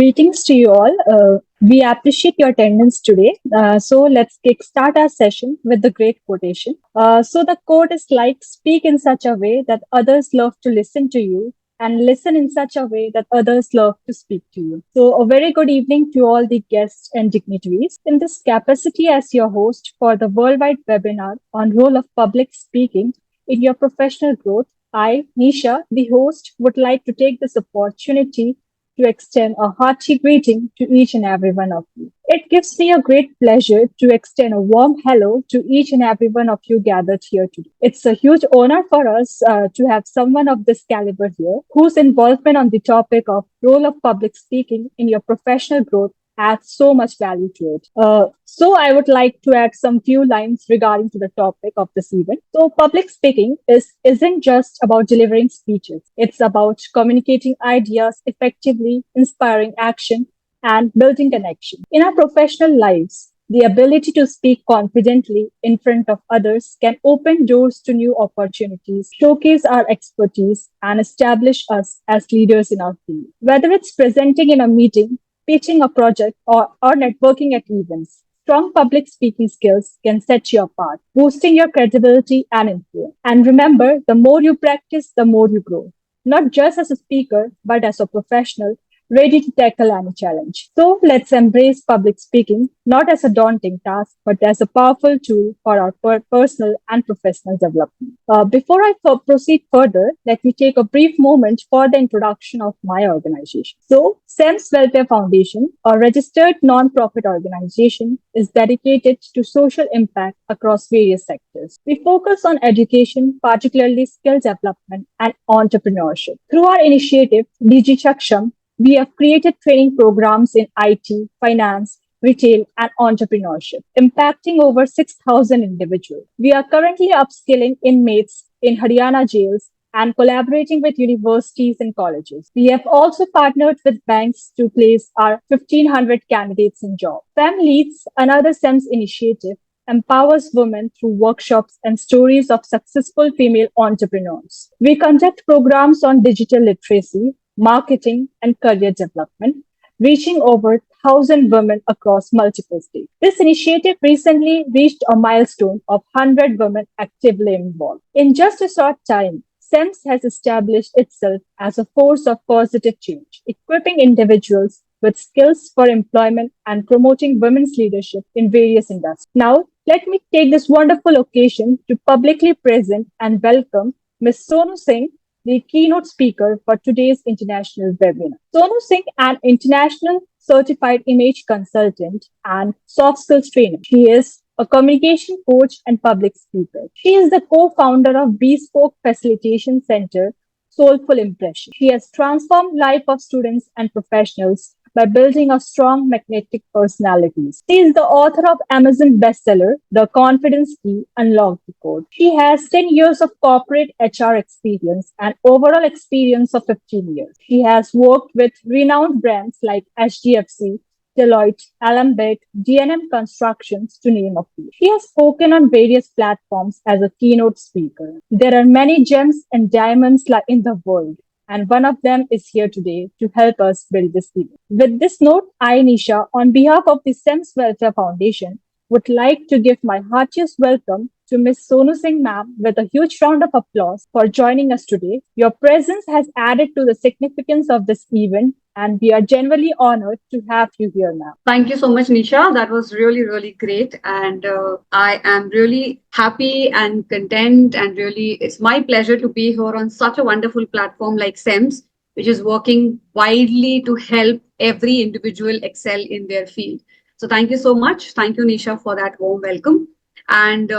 Greetings to you all. We appreciate your attendance today. So let's kickstart our session with the great quotation. So the quote is like, speak in such a way that others love to listen to you and listen in such a way that others love to speak to you. So a very good evening to all the guests and dignitaries. In this capacity as your host for the worldwide webinar on role of public speaking in your professional growth, I, Nisha, the host, would like to take this opportunity to extend a hearty greeting to each and every one of you. It gives me a great pleasure to extend a warm hello to each and every one of you gathered here today. It's a huge honor for us to have someone of this caliber here whose involvement on the topic of role of public speaking in your professional growth adds so much value to it. So I would like to add some few lines regarding to the topic of this event. So public speaking isn't just about delivering speeches. It's about communicating ideas effectively, inspiring action, and building connection. In our professional lives, the ability to speak confidently in front of others can open doors to new opportunities, showcase our expertise, and establish us as leaders in our field. Whether it's presenting in a meeting, pitching a project, or networking at events, strong public speaking skills can set you apart, boosting your credibility and influence. And remember, the more you practice, the more you grow, not just as a speaker, but as a professional ready to tackle any challenge. So let's embrace public speaking not as a daunting task, but as a powerful tool for our personal and professional development. Before I proceed further, let me take a brief moment for the introduction of my organization. So, SEMS Welfare Foundation, a registered non-profit organization, is dedicated to social impact across various sectors. We focus on education, particularly skill development and entrepreneurship. Through our initiative, DG Chaksham, we have created training programs in IT, finance, retail, and entrepreneurship, impacting over 6,000 individuals. We are currently upskilling inmates in Haryana jails and collaborating with universities and colleges. We have also partnered with banks to place our 1,500 candidates in jobs. FEM Leads, another SEMS initiative, empowers women through workshops and stories of successful female entrepreneurs. We conduct programs on digital literacy, marketing, and career development, reaching over 1,000 women across multiple states. This initiative recently reached a milestone of 100 women actively involved. In just a short time, SEMS has established itself as a force of positive change, equipping individuals with skills for employment and promoting women's leadership in various industries. Now, let me take this wonderful occasion to publicly present and welcome Ms. Sonu Singh, the keynote speaker for today's international webinar. Sonu Singh, an international certified image consultant and soft skills trainer. She is a communication coach and public speaker. She is the co-founder of Bespoke Facilitation Center, Soulful Impression. She has transformed life of students and professionals by building a strong magnetic personalities. She is the author of Amazon bestseller, The Confidence Key, Unlock the Code. She has 10 years of corporate HR experience and overall experience of 15 years. She has worked with renowned brands like HDFC, Deloitte, Alembic, D&M Constructions, to name a few. She has spoken on various platforms as a keynote speaker. There are many gems and diamonds in the world, and one of them is here today to help us build this event. With this note, I, Nisha, on behalf of the SEMS Welfare Foundation, would like to give my heartiest welcome to Ms. Sonu Singh ma'am with a huge round of applause for joining us today. Your presence has added to the significance of this event, and we are genuinely honored to have you here, ma'am. Thank you so much, Nisha. That was really, really great. And I am really happy and content. And really, it's my pleasure to be here on such a wonderful platform like SEMS, which is working widely to help every individual excel in their field. So thank you so much. Thank you, Nisha, for that warm welcome. And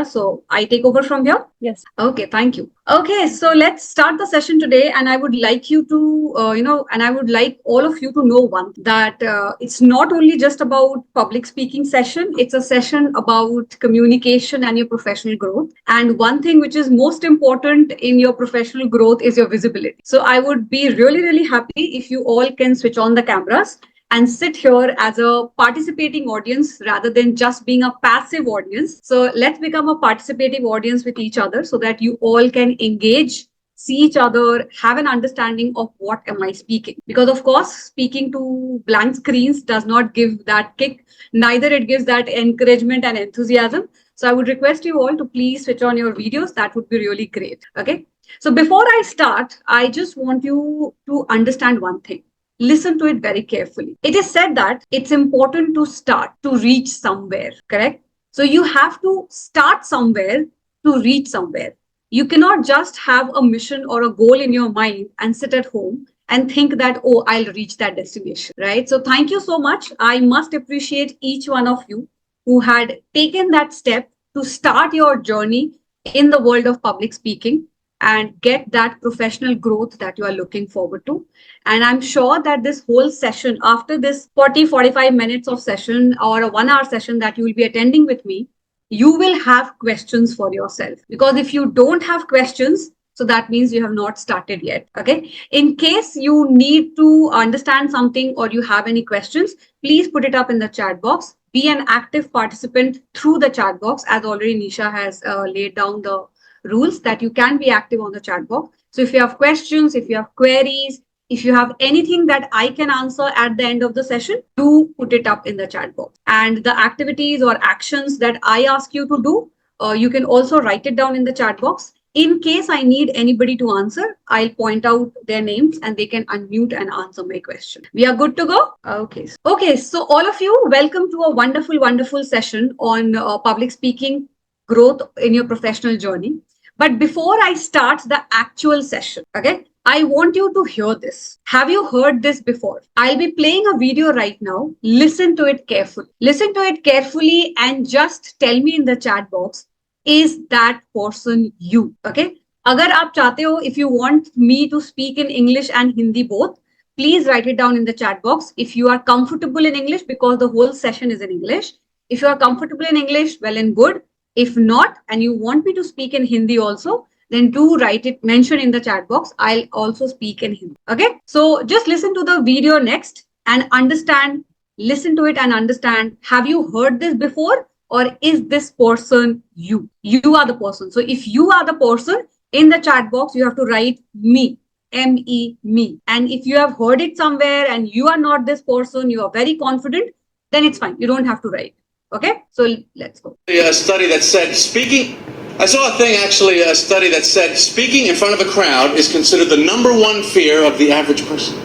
so I take over from here. Yes. Okay, thank you. Okay, so let's start the session today. And I would like you to, and I would like all of you to know that it's not only just about public speaking session, it's a session about communication and your professional growth. And one thing which is most important in your professional growth is your visibility. So I would be really, really happy if you all can switch on the cameras and sit here as a participating audience rather than just being a passive audience. So let's become a participative audience with each other so that you all can engage, see each other, have an understanding of what am I speaking. Because of course, speaking to blank screens does not give that kick, neither it gives that encouragement and enthusiasm. So I would request you all to please switch on your videos. That would be really great. Okay. So before I start, I just want you to understand one thing. Listen to it very carefully. It is said that it's important to start to reach somewhere, correct? So you have to start somewhere to reach somewhere. You cannot just have a mission or a goal in your mind and sit at home and think that, oh, I'll reach that destination, right? So thank you so much. I must appreciate each one of you who had taken that step to start your journey in the world of public speaking and get that professional growth that you are looking forward to. And I'm sure that this whole session, after this 45 minutes of session or a 1 hour session that you will be attending with me, you will have questions for yourself. Because if you don't have questions, so that means you have not started yet. Okay. In case you need to understand something or you have any questions, please put it up in the chat box. Be an active participant through the chat box, as already Nisha has laid down the rules that you can be active on the chat box. So if you have questions, if you have queries, if you have anything that I can answer at the end of the session, do put it up in the chat box. And the activities or actions that I ask you to do, you can also write it down in the chat box. In case I need anybody to answer, I'll point out their names and they can unmute and answer my question. We are good to go? Okay. Okay. So all of you, welcome to a wonderful, wonderful session on public speaking growth in your professional journey. But before I start the actual session, okay, I want you to hear this. Have you heard this before? I'll be playing a video right now. Listen to it carefully. Listen to it carefully and just tell me in the chat box, is that person you? Okay. Agar aap chahte ho, if you want me to speak in English and Hindi both, please write it down in the chat box. If you are comfortable in English, because the whole session is in English. If you are comfortable in English, well and good. If not, and you want me to speak in Hindi also, then do write it, mention in the chat box. I'll also speak in Hindi. Okay. So just listen to the video next and understand, listen to it and understand. Have you heard this before? Or is this person you? You are the person. So if you are the person, in the chat box, you have to write me. M-E, me. And if you have heard it somewhere and you are not this person, you are very confident, then it's fine. You don't have to write. Okay, so let's go. A study that said speaking, I saw a thing actually, a study that said speaking in front of a crowd is considered the #1 fear of the average person.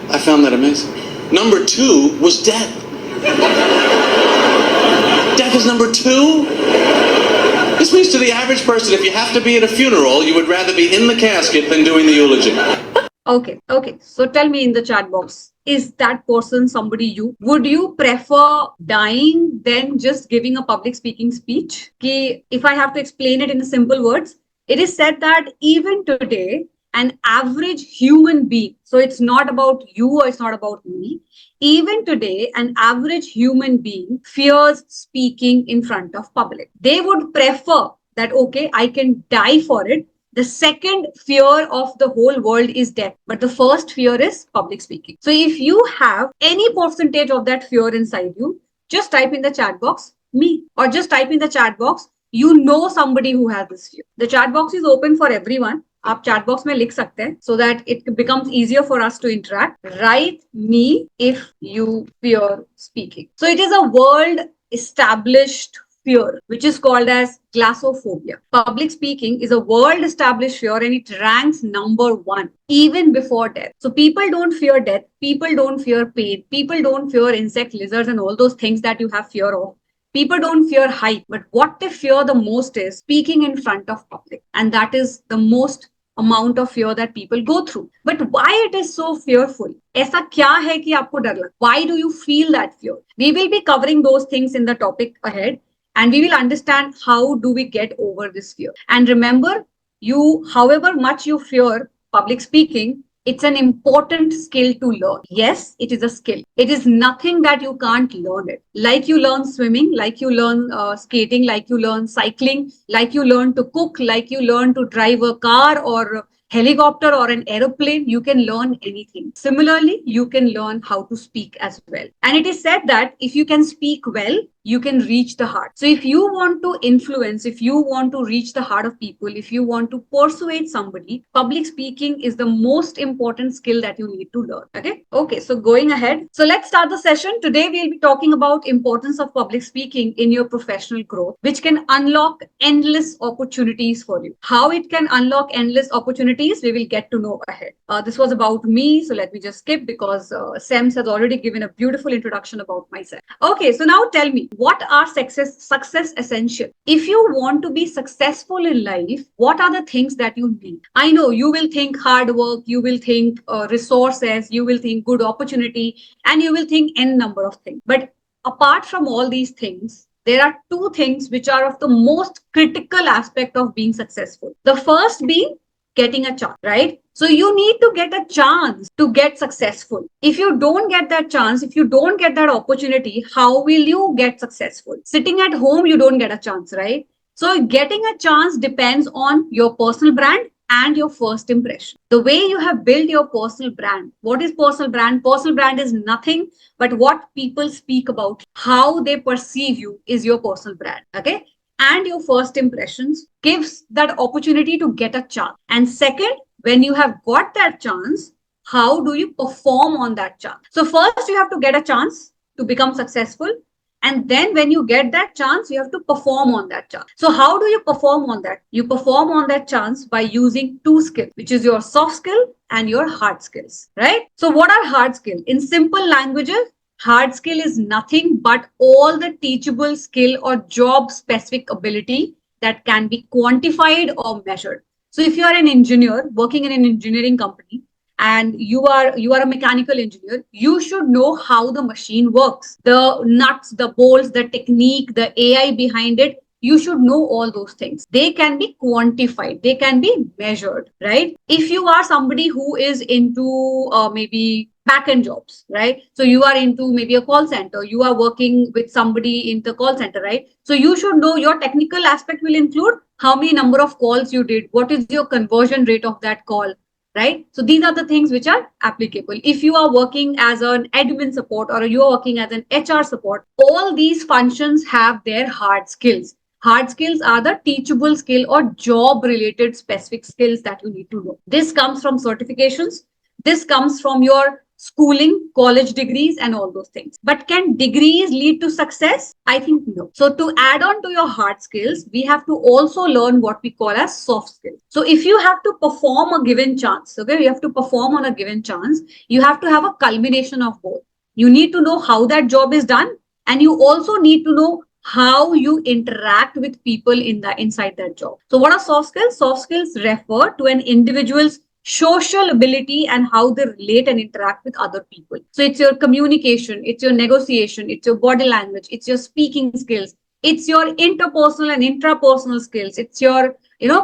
I found that amazing. Number 2 was death. Death is number 2? This means to the average person, if you have to be at a funeral, you would rather be in the casket than doing the eulogy. Okay. So tell me in the chat box, is that person somebody you? Would you prefer dying than just giving a public speaking speech? If I have to explain it in simple words, it is said that even today, an average human being, so it's not about you or it's not about me, even today, an average human being fears speaking in front of public. They would prefer that, okay, I can die for it. The second fear of the whole world is death. But the first fear is public speaking. So if you have any percentage of that fear inside you, just type in the chat box, me, or just type in the chat box, you know somebody who has this fear. The chat box is open for everyone. आप chat box में लिख सकते हैं so that it becomes easier for us to interact. Write me if you fear speaking. So it is a world established fear, which is called as glossophobia. Public speaking is a world established fear and it ranks #1 even before death. So people don't fear death. People don't fear pain. People don't fear insect, lizards, and all those things that you have fear of. People don't fear height, but what they fear the most is speaking in front of public. And that is the most amount of fear that people go through. But why it is so fearful? ऐसा क्या है कि आपको डर लगता? Why do you feel that fear? We will be covering those things in the topic ahead. And we will understand how do we get over this fear. And remember, however much you fear public speaking, it's an important skill to learn. Yes, it is a skill. It is nothing that you can't learn it. Like you learn swimming, like you learn skating, like you learn cycling, like you learn to cook, like you learn to drive a car or helicopter or an aeroplane, you can learn anything. Similarly, you can learn how to speak as well. And it is said that if you can speak well, you can reach the heart. So if you want to influence, if you want to reach the heart of people, if you want to persuade somebody, public speaking is the most important skill that you need to learn. Okay, so going ahead, so let's start the session. Today we'll be talking about importance of public speaking in your professional growth, which can unlock endless opportunities for you. How it can unlock endless opportunities, we will get to know ahead. This was about me, so let me just skip because SEMS has already given a beautiful introduction about myself. Okay, so now tell me, what are success essential? If you want to be successful in life, what are the things that you need? I know you will think hard work, you will think resources, you will think good opportunity, and you will think n number of things. But apart from all these things, there are two things which are of the most critical aspect of being successful. The first being getting a chance, right? So you need to get a chance to get successful. If you don't get that chance, if you don't get that opportunity, how will you get successful? Sitting at home, you don't get a chance, right? So getting a chance depends on your personal brand and your first impression. The way you have built your personal brand. What is personal brand? Personal brand is nothing but what people speak about, how they perceive you is your personal brand. Okay. And your first impressions gives that opportunity to get a chance. And second, when you have got that chance, how do you perform on that chance? So first you have to get a chance to become successful. And then when you get that chance, you have to perform on that chance. So how do you perform on that? You perform on that chance by using two skills, which is your soft skill and your hard skills, right? So what are hard skills? In simple languages, hard skill is nothing but all the teachable skill or job specific ability that can be quantified or measured. So if you are an engineer working in an engineering company and you are a mechanical engineer, you should know how the machine works, the nuts, the bolts, the technique, the AI behind it. You should know all those things. They can be quantified, they can be measured, right? If you are somebody who is into maybe back end jobs, right? So you are into maybe a call center, you are working with somebody in the call center, right? So you should know your technical aspect will include how many number of calls you did, what is your conversion rate of that call, right? So these are the things which are applicable. If you are working as an admin support or you are working as an HR support, all these functions have their hard skills. Hard skills are the teachable skill or job related specific skills that you need to know. This comes from certifications. This comes from your schooling, college degrees, and all those things. But can degrees lead to success? I think no. So to add on to your hard skills, we have to also learn what we call as soft skills. So if you have to perform a given chance, okay, you have to perform on a given chance, you have to have a culmination of both. You need to know how that job is done, and you also need to know how you interact with people in the inside that job. So what are soft skills? Soft skills refer to an individual's social ability and how they relate and interact with other people. So it's your communication, it's your negotiation, it's your body language, it's your speaking skills, it's your interpersonal and intrapersonal skills, it's your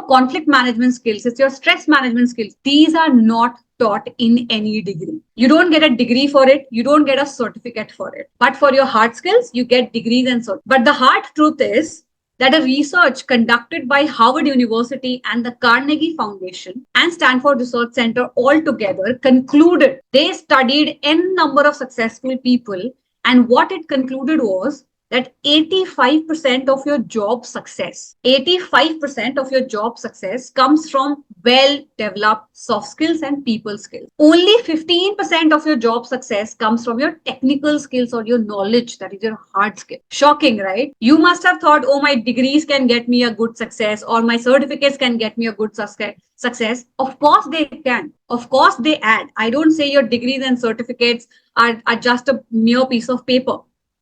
conflict management skills, it's your stress management skills. These are not taught in any degree. You don't get a degree for it, you don't get a certificate for it. But for your hard skills, you get degrees and so. But the hard truth is that a research conducted by Harvard University and the Carnegie Foundation and Stanford Research Center all together concluded, they studied n number of successful people, and what it concluded was that 85% of your job success, 85% of your job success comes from well-developed soft skills and people skills. Only 15% of your job success comes from your technical skills or your knowledge, that is your hard skill. Shocking, right? You must have thought, oh, my degrees can get me a good success or my certificates can get me a good success. Of course they can. Of course they add. I don't say your degrees and certificates are just a mere piece of paper.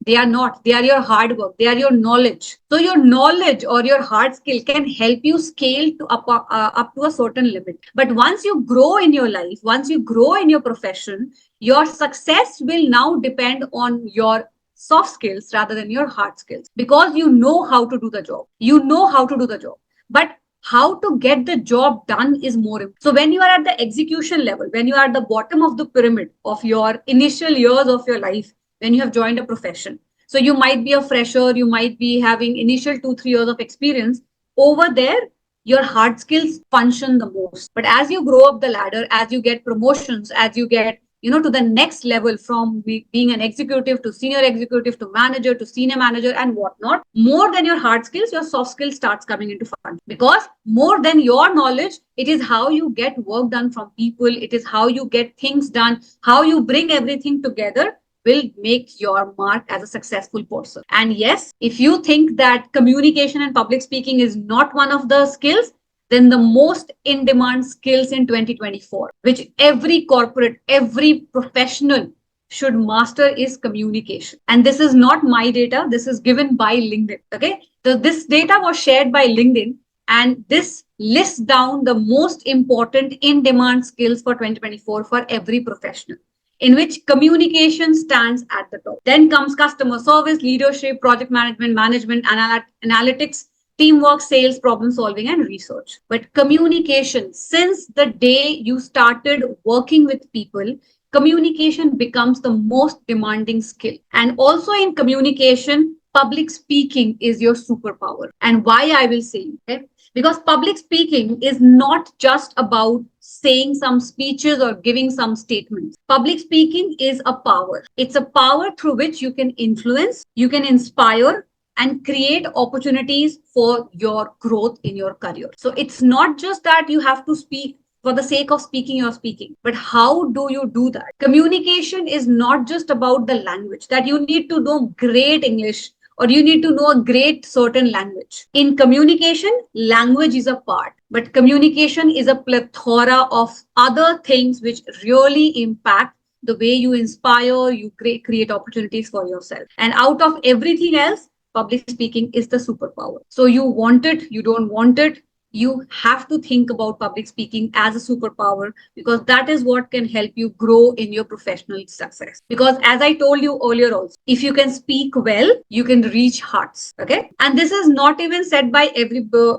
They are not. They are your hard work. They are your knowledge. So your knowledge or your hard skill can help you scale to up to a certain limit. But once you grow in your life, once you grow in your profession, your success will now depend on your soft skills rather than your hard skills, because you know how to do the job. You know how to do the job. But how to get the job done is more important. So when you are at the execution level, when you are at the bottom of the pyramid of your initial years of your life, when you have joined a profession. So you might be a fresher, you might be having initial 2-3 years of experience. Over there, your hard skills function the most. But as you grow up the ladder, as you get promotions, as you get to the next level, from being an executive to senior executive to manager to senior manager and whatnot, more than your hard skills, your soft skills starts coming into fun. Because more than your knowledge, it is how you get work done from people. It is how you get things done, how you bring everything together will make your mark as a successful person. And yes, if you think that communication and public speaking is not one of the skills, then the most in demand skills in 2024, which every corporate, every professional should master, is communication. And this is not my data. This is given by LinkedIn. Okay. So this data was shared by LinkedIn, and this lists down the most important in demand skills for 2024 for every professional, in which communication stands at the top. Then comes customer service, leadership, project management, analytics, teamwork, sales, problem solving, and research. But communication, since the day you started working with people, communication becomes the most demanding skill. And also in communication, public speaking is your superpower. And why I will say, okay? Because public speaking is not just about saying some speeches or giving some statements. Public speaking is a power. It's a power through which you can influence, you can inspire, and create opportunities for your growth in your career. So it's not just that you have to speak for the sake of speaking, you're speaking, but how do you do that? Communication is not just about the language, that you need to know great English or you need to know a great certain language. In communication, language is a part, but communication is a plethora of other things which really impact the way you inspire, you create opportunities for yourself. And out of everything else, public speaking is the superpower. So you want it, you don't want it, you have to think about public speaking as a superpower, because that is what can help you grow in your professional success. Because as I told you earlier also, if you can speak well, you can reach hearts. Okay. And this is not even said by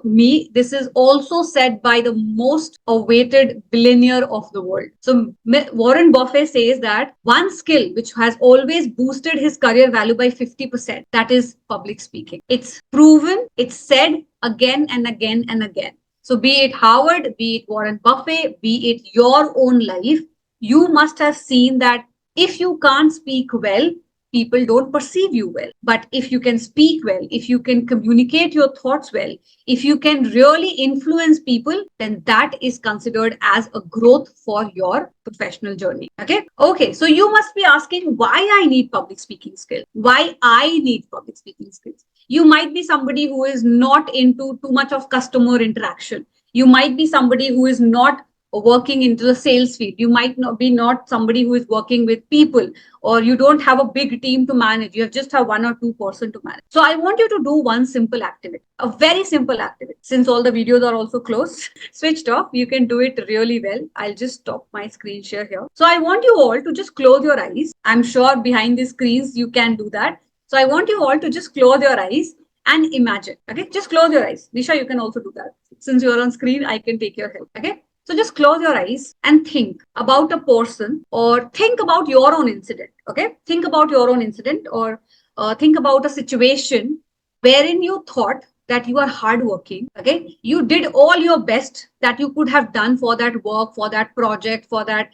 me. This is also said by the most awaited billionaire of the world. So Warren Buffett says that one skill which has always boosted his career value by 50%, that is public speaking. It's proven, it's said again and again and again. So be it Howard, be it Warren Buffett, be it your own life, you must have seen that if you can't speak well, people don't perceive you well. But if you can speak well, if you can communicate your thoughts well, if you can really influence people, then that is considered as a growth for your professional journey. Okay. So you must be asking why I need public speaking skills, why I need public speaking skills. You might be somebody who is not into too much of customer interaction. You might be somebody who is not working into the sales field. You might not somebody who is working with people, or you don't have a big team to manage. You just have 1 or 2 person to manage. So I want you to do one simple activity, a very simple activity. Since all the videos are also closed, switched off, you can do it really well. I'll just stop my screen share here. So I want you all to just close your eyes. I'm sure behind the screens, you can do that. So I want you all to just close your eyes and imagine. Okay, just close your eyes. Nisha, you can also do that. Since you're on screen, I can take your help. Okay. So just close your eyes and think about a person, or think about your own incident. Okay. Think about your own incident, or think about a situation wherein you thought that you are hardworking. Okay. You did all your best that you could have done for that work, for that project, for that,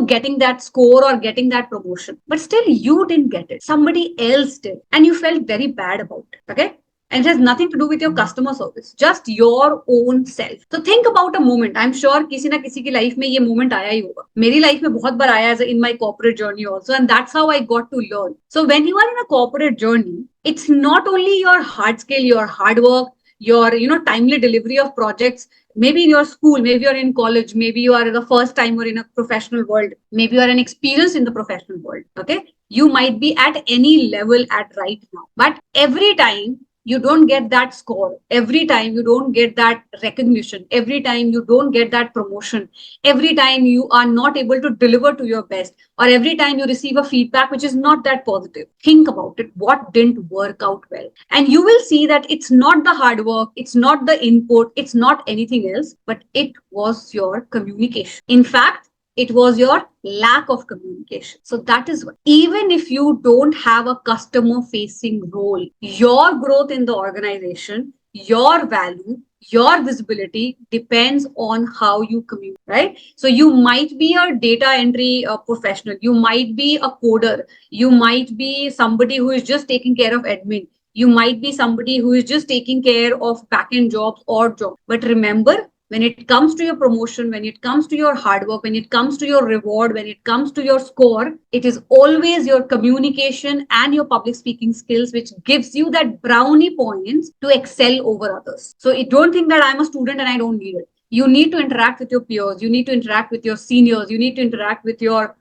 getting that score or getting that promotion. But still you didn't get it. Somebody else did. And you felt very bad about it. Okay. And it has nothing to do with your customer service, just your own self. So think about a moment. I'm sure किसी ना किसी की life में ये moment आया ही होगा. मेरी life में बहुत बार आया in my corporate journey also, and that's how I got to learn. So when you are in a corporate journey, it's not only your hard skill, your hard work, your timely delivery of projects. Maybe in your school, maybe you're in college, maybe you are the first timer in a professional world, maybe you are an experience in the professional world. Okay, you might be at any level at right now, but every time you don't get that score, every time you don't get that recognition, every time you don't get that promotion, every time you are not able to deliver to your best, or every time you receive a feedback which is not that positive, think about it. What didn't work out well? And you will see that it's not the hard work, it's not the input, it's not anything else, but it was your communication. In fact, it was your lack of communication. So that is what, even if you don't have a customer facing role, your growth in the organization, your value, your visibility depends on how you communicate, right? So you might be a data entry professional, you might be a coder, you might be somebody who is just taking care of admin, you might be somebody who is just taking care of back-end jobs or jobs. But remember, when it comes to your promotion, when it comes to your hard work, when it comes to your reward, when it comes to your score, it is always your communication and your public speaking skills which gives you that brownie points to excel over others. So don't think that I'm a student and I don't need it. You need to interact with your peers, you need to interact with your seniors, you need to interact with your,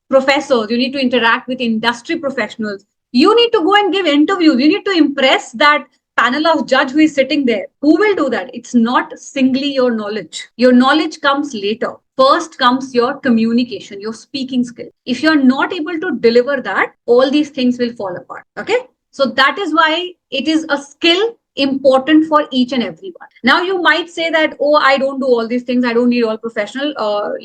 professors, you need to interact with industry professionals. You need to go and give interviews. You need to impress that panel of judge who is sitting there. Who will do that? It's not singly your knowledge. Your knowledge comes later. First comes your communication, your speaking skill. If you're not able to deliver that, all these things will fall apart. Okay. So that is why it is a skill important for each and everyone. Now you might say that, oh, I don't do all these things. I don't need all professional.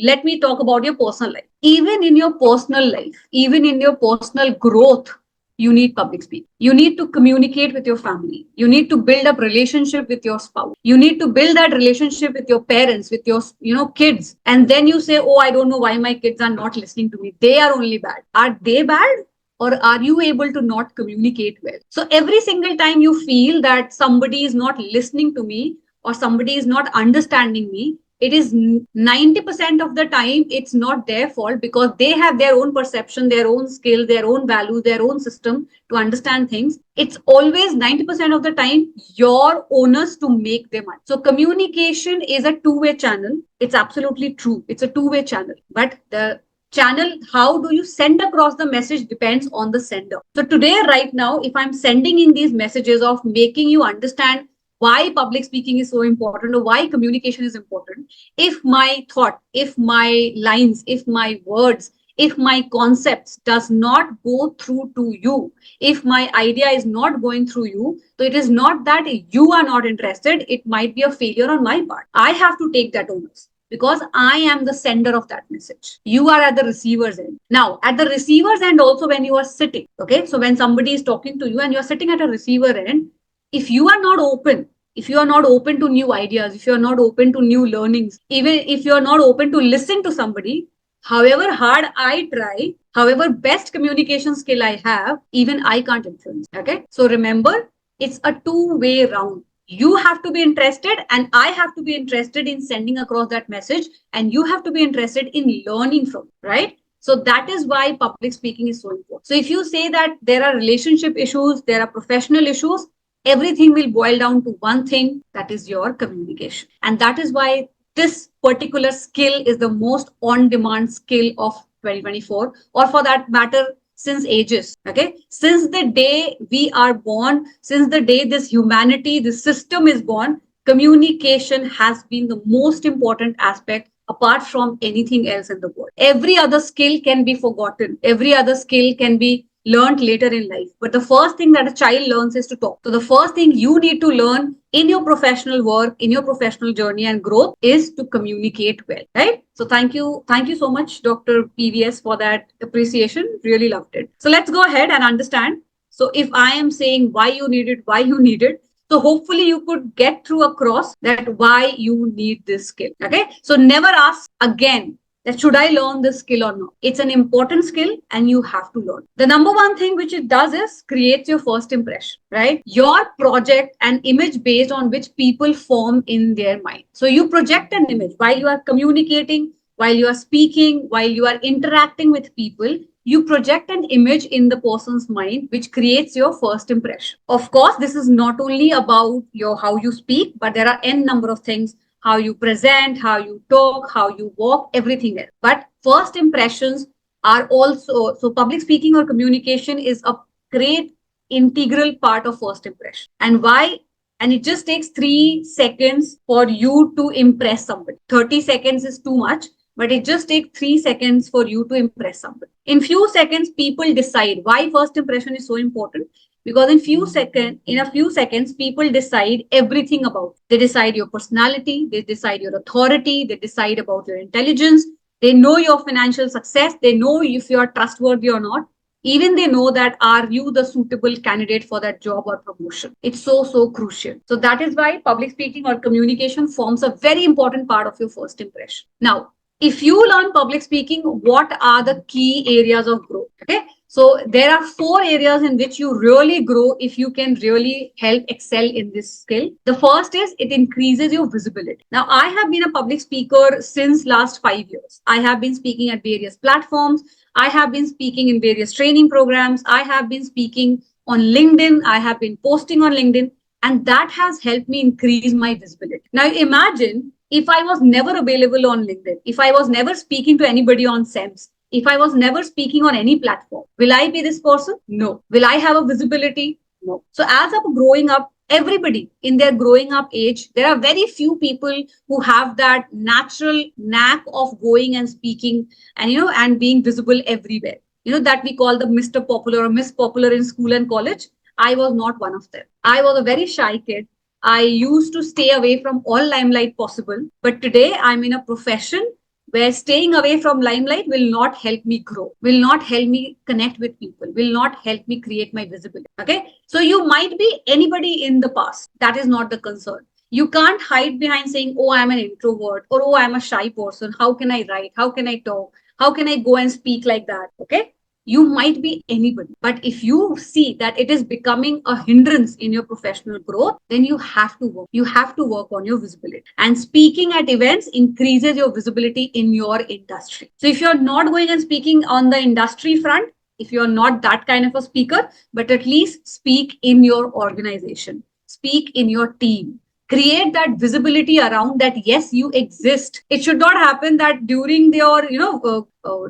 Let me talk about your personal life. Even in your personal life, even in your personal growth, you need public speaking. You need to communicate with your family. You need to build up relationship with your spouse. You need to build that relationship with your parents, with your kids. And then you say, oh, I don't know why my kids are not listening to me. They are only bad. Are they bad? Or are you able to not communicate well? So every single time you feel that somebody is not listening to me or somebody is not understanding me, it is 90% of the time it's not their fault, because they have their own perception, their own skill, their own value, their own system to understand things. It's always 90% of the time your onus to make them understand. So communication is a two-way channel. It's absolutely true. It's a two-way channel. But the channel, how do you send across the message, depends on the sender. So today, right now, if I'm sending in these messages of making you understand why public speaking is so important or why communication is important, if my thought, if my lines, if my words, if my concepts does not go through to you, if my idea is not going through you, so it is not that you are not interested, it might be a failure on my part. I have to take that onus, because I am the sender of that message. You are at the receiver's end. Now, at the receiver's end also, when you are sitting, okay, so when somebody is talking to you and you're sitting at a receiver end, if you are not open, if you are not open to new ideas, if you are not open to new learnings, even if you are not open to listen to somebody, however hard I try, however best communication skill I have, even I can't influence. Okay. So remember, it's a two-way round. You have to be interested and I have to be interested in sending across that message, and you have to be interested in learning from it, right? So that is why public speaking is so important. So if you say that there are relationship issues, there are professional issues, everything will boil down to one thing, that is your communication. And that is why this particular skill is the most on-demand skill of 2024, or for that matter, since ages. Okay, since the day we are born, since the day this humanity, this system is born, communication has been the most important aspect apart from anything else in the world. Every other skill can be forgotten, every other skill can be learned later in life, but the first thing that a child learns is to talk. So the first thing you need to learn in your professional work, in your professional journey and growth, is to communicate well, right? So thank you so much, Dr. PVS, for that appreciation. Really loved it. So let's go ahead and understand. So if I am saying why you need it, so hopefully you could get through across that why you need this skill. Okay, so never ask again that should I learn this skill or not. It's an important skill and you have to learn. The number one thing which it does is creates your first impression, right? Your project and image based on which people form in their mind. So you project an image while you are communicating, while you are speaking, while you are interacting with people. You project an image in the person's mind, which creates your first impression. Of course, this is not only about your how you speak, but there are n number of things: how you present, how you talk, how you walk, everything else. But first impressions are also, so public speaking or communication is a great integral part of first impression. And why? And it just takes 3 seconds for you to impress somebody. 30 seconds is too much, but it just takes 3 seconds for you to impress somebody. In few seconds, people decide why first impression is so important. Because in a few seconds, people decide everything about it. They decide your personality, they decide your authority, they decide about your intelligence, they know your financial success, they know if you are trustworthy or not. Even they know that are you the suitable candidate for that job or promotion. It's so crucial. So that is why public speaking or communication forms a very important part of your first impression. Now, if you learn public speaking, what are the key areas of growth? Okay, so there are 4 areas in which you really grow if you can really help excel in this skill. The first is it increases your visibility. Now, I have been a public speaker since last 5 years. I have been speaking at various platforms. I have been speaking in various training programs. I have been speaking on LinkedIn. I have been posting on LinkedIn, and that has helped me increase my visibility. Now, imagine if I was never available on LinkedIn, if I was never speaking to anybody on SEMS, if I was never speaking on any platform, will I be this person? No. Will I have a visibility? No. So as I'm growing up, everybody in their growing up age, there are very few people who have that natural knack of going and speaking and, and being visible everywhere. That we call the Mr. Popular or Miss Popular in school and college. I was not one of them. I was a very shy kid. I used to stay away from all limelight possible. But today I'm in a profession where staying away from limelight will not help me grow, will not help me connect with people, will not help me create my visibility. Okay. So you might be anybody in the past. That is not the concern. You can't hide behind saying, oh, I'm an introvert, or oh, I'm a shy person. How can I write? How can I talk? How can I go and speak like that? Okay. You might be anybody, but if you see that it is becoming a hindrance in your professional growth, then you have to work. You have to work on your visibility. And speaking at events increases your visibility in your industry. So if you're not going and speaking on the industry front, if you're not that kind of a speaker, but at least speak in your organization, speak in your team, create that visibility around that, yes, you exist. It should not happen that during your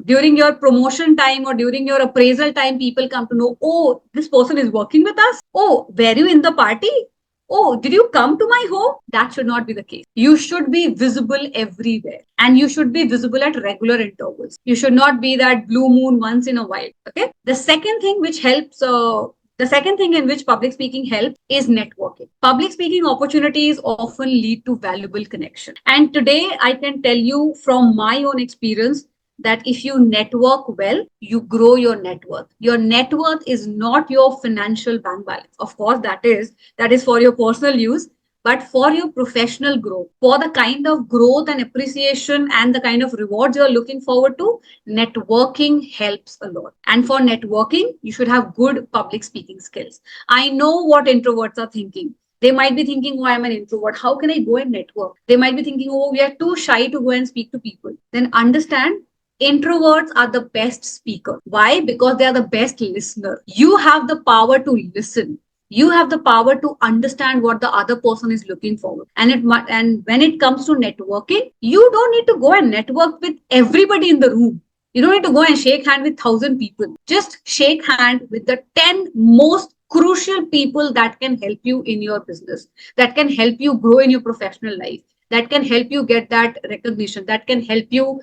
during your promotion time or during your appraisal time, people come to know, oh, this person is working with us. Oh, were you in the party? Oh, did you come to my home? That should not be the case. You should be visible everywhere, and you should be visible at regular intervals. You should not be that blue moon once in a while. Okay. The second thing in which public speaking helps is networking. Public speaking opportunities often lead to valuable connection. And today I can tell you from my own experience that if you network well, you grow your net worth. Your net worth is not your financial bank balance. Of course, that is for your personal use, but for your professional growth, for the kind of growth and appreciation and the kind of rewards you're looking forward to, networking helps a lot. And for networking, you should have good public speaking skills. I know what introverts are thinking. They might be thinking, oh, I'm an introvert. How can I go and network? They might be thinking, oh, we are too shy to go and speak to people. Then understand, introverts are the best speaker. Why? Because they are the best listener. You have the power to listen. You have the power to understand what the other person is looking for. And when it comes to networking, you don't need to go and network with everybody in the room. You don't need to go and shake hand with 1,000 people. Just shake hand with the 10 most crucial people that can help you in your business, that can help you grow in your professional life, that can help you get that recognition, that can help you,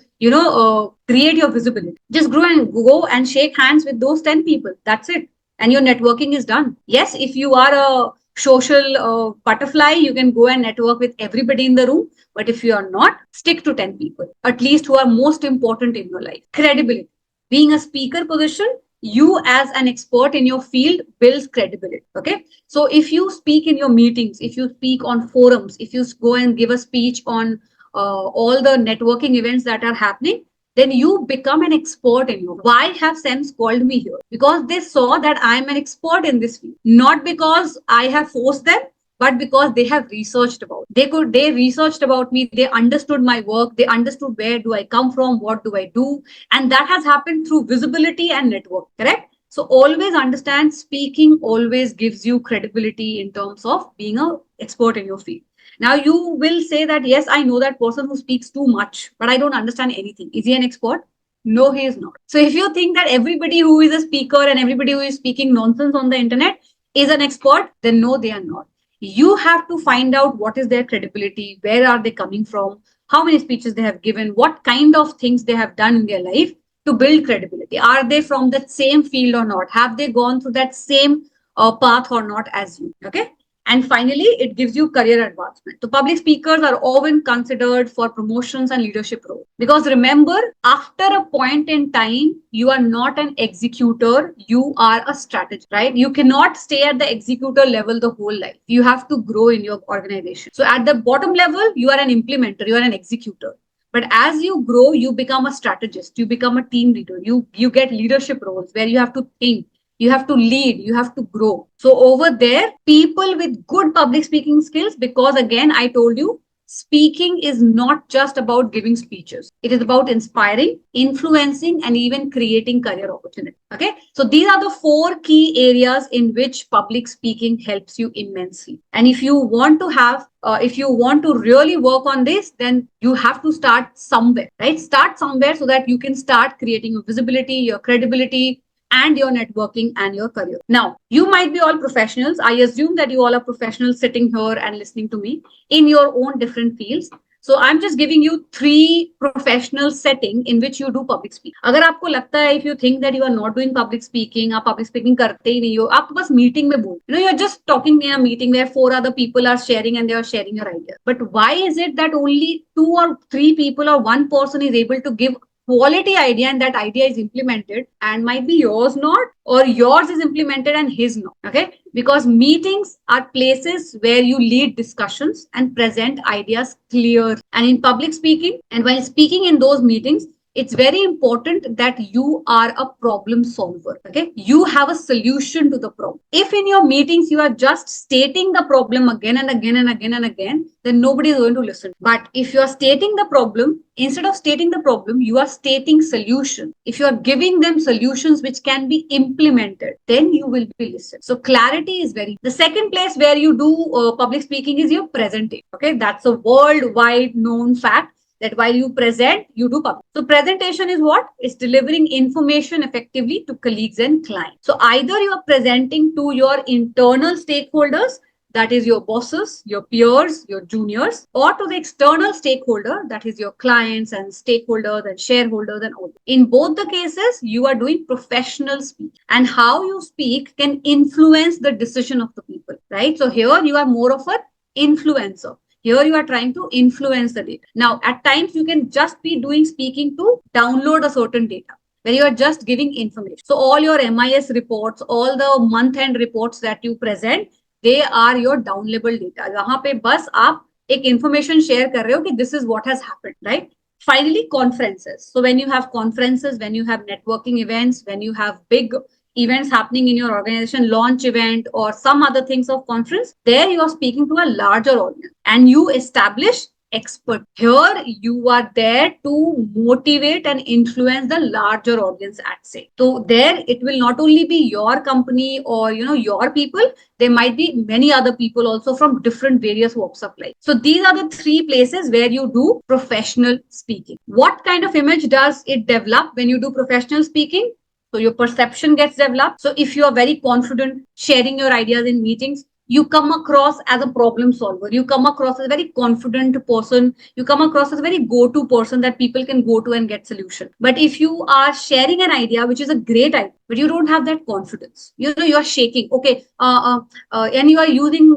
create your visibility. Just go and shake hands with those 10 people. That's it. And your networking is done. Yes, if you are a social butterfly, you can go and network with everybody in the room. But if you are not, stick to 10 people, at least who are most important in your life. Credibility. Being a speaker position, you as an expert in your field builds credibility. Okay. So if you speak in your meetings, if you speak on forums, if you go and give a speech on all the networking events that are happening, then you become an expert in your. Why have SEMS called me here? Because they saw that I'm an expert in this field, not because I have forced them, but because they have researched about. They researched about me. They understood my work. They understood where do I come from, what do I do, and that has happened through visibility and network. Correct. So always understand, speaking always gives you credibility in terms of being an expert in your field. Now you will say that, yes, I know that person who speaks too much, but I don't understand anything. Is he an expert? No, he is not. So if you think that everybody who is a speaker and everybody who is speaking nonsense on the internet is an expert, then no, they are not. You have to find out what is their credibility, where are they coming from, how many speeches they have given, what kind of things they have done in their life to build credibility. Are they from that same field or not? Have they gone through that same path or not as you? Okay. And finally, it gives you career advancement. So public speakers are often considered for promotions and leadership roles. Because remember, after a point in time, you are not an executor, you are a strategist, right? You cannot stay at the executor level the whole life. You have to grow in your organization. So at the bottom level, you are an implementer, you are an executor. But as you grow, you become a strategist, you become a team leader, you get leadership roles where you have to think, you have to lead, you have to grow. So over there, people with good public speaking skills, because again, I told you, speaking is not just about giving speeches. It is about inspiring, influencing, and even creating career opportunities. Okay. So these are the 4 key areas in which public speaking helps you immensely. And if you want to if you want to really work on this, then you have to start somewhere, right? Start somewhere so that you can start creating your visibility, your credibility, and your networking and your career. Now, you might be all professionals. I assume that you all are professionals sitting here and listening to me in your own different fields. So I'm just giving you 3 professional setting in which you do public speaking. अगर आपको लगता है, if you think that you are not doing public speaking, आप public speaking करते ही नहीं हो, आप बस meeting में बोल, you're just talking in a meeting where 4 other people are sharing and they are sharing your idea. But why is it that only 2 or 3 people or 1 person is able to give quality idea and that idea is implemented, and might be yours not, or yours is implemented and his not? Okay, because meetings are places where you lead discussions and present ideas clear and in public speaking. And while speaking in those meetings, it's very important that you are a problem solver. Okay, you have a solution to the problem. If in your meetings you are just stating the problem again and again and again and again, then nobody is going to listen. But if you are stating the problem, instead of stating the problem, you are stating solution. If you are giving them solutions which can be implemented, then you will be listened. So clarity is very. The second place where you do public speaking is your presentation. Okay, that's a worldwide known fact that while you present, you do public. So presentation is what? It's delivering information effectively to colleagues and clients. So either you are presenting to your internal stakeholders, that is your bosses, your peers, your juniors, or to the external stakeholder, that is your clients and stakeholders and shareholders and all. In both the cases, you are doing professional speak, and how you speak can influence the decision of the people, right? So here you are more of an influencer. Here you are trying to influence the data. Now, at times you can just be doing speaking to download a certain data where you are just giving information. So all your MIS reports, all the month-end reports that you present, they are your downloadable data. यहाँ पे बस आप एक information share कर रहे हो कि this is what has happened, right? Finally, conferences. So when you have conferences, when you have networking events, when you have big events happening in your organization, launch event or some other things of conference, there you are speaking to a larger audience and you establish expert. Here you are there to motivate and influence the larger audience at stake. So there it will not only be your company or your people, there might be many other people also from different various walks of life. So these are the 3 places where you do professional speaking. What kind of image does it develop when you do professional speaking? So your perception gets developed. So if you are very confident sharing your ideas in meetings, you come across as a problem solver. You come across as a very confident person. You come across as a very go-to person that people can go to and get solution. But if you are sharing an idea, which is a great idea, but you don't have that confidence, you are shaking. Okay, and you are using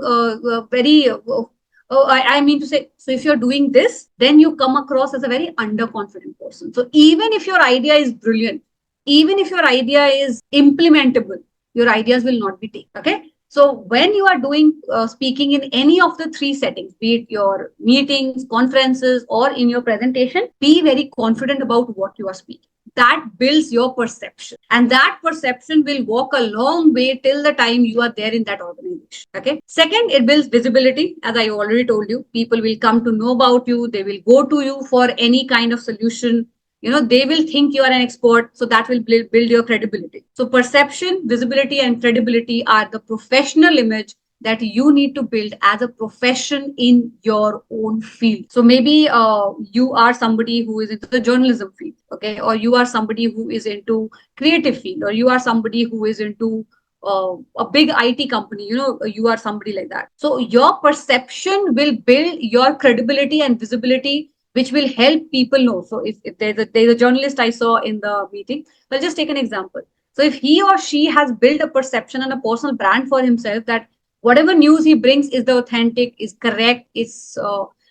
I mean to say, so if you're doing this, then you come across as a very underconfident person. So even if your idea is brilliant, even if your idea is implementable, your ideas will not be taken. Okay. So when you are doing speaking in any of the 3 settings, be it your meetings, conferences, or in your presentation, be very confident about what you are speaking. That builds your perception, and that perception will walk a long way till the time you are there in that organization. Okay. Second, it builds visibility. As I already told you, people will come to know about you. They will go to you for any kind of solution. They will think you are an expert, so that will build your credibility. So perception, visibility, and credibility are the professional image that you need to build as a profession in your own field. So maybe you are somebody who is into the journalism field, okay, or you are somebody who is into creative field, or you are somebody who is into a big IT company, you are somebody like that. So your perception will build your credibility and visibility, which will help people know. So if there's a journalist I saw in the meeting, I'll just take an example. So if he or she has built a perception and a personal brand for himself that Whatever news he brings is the authentic, is correct, is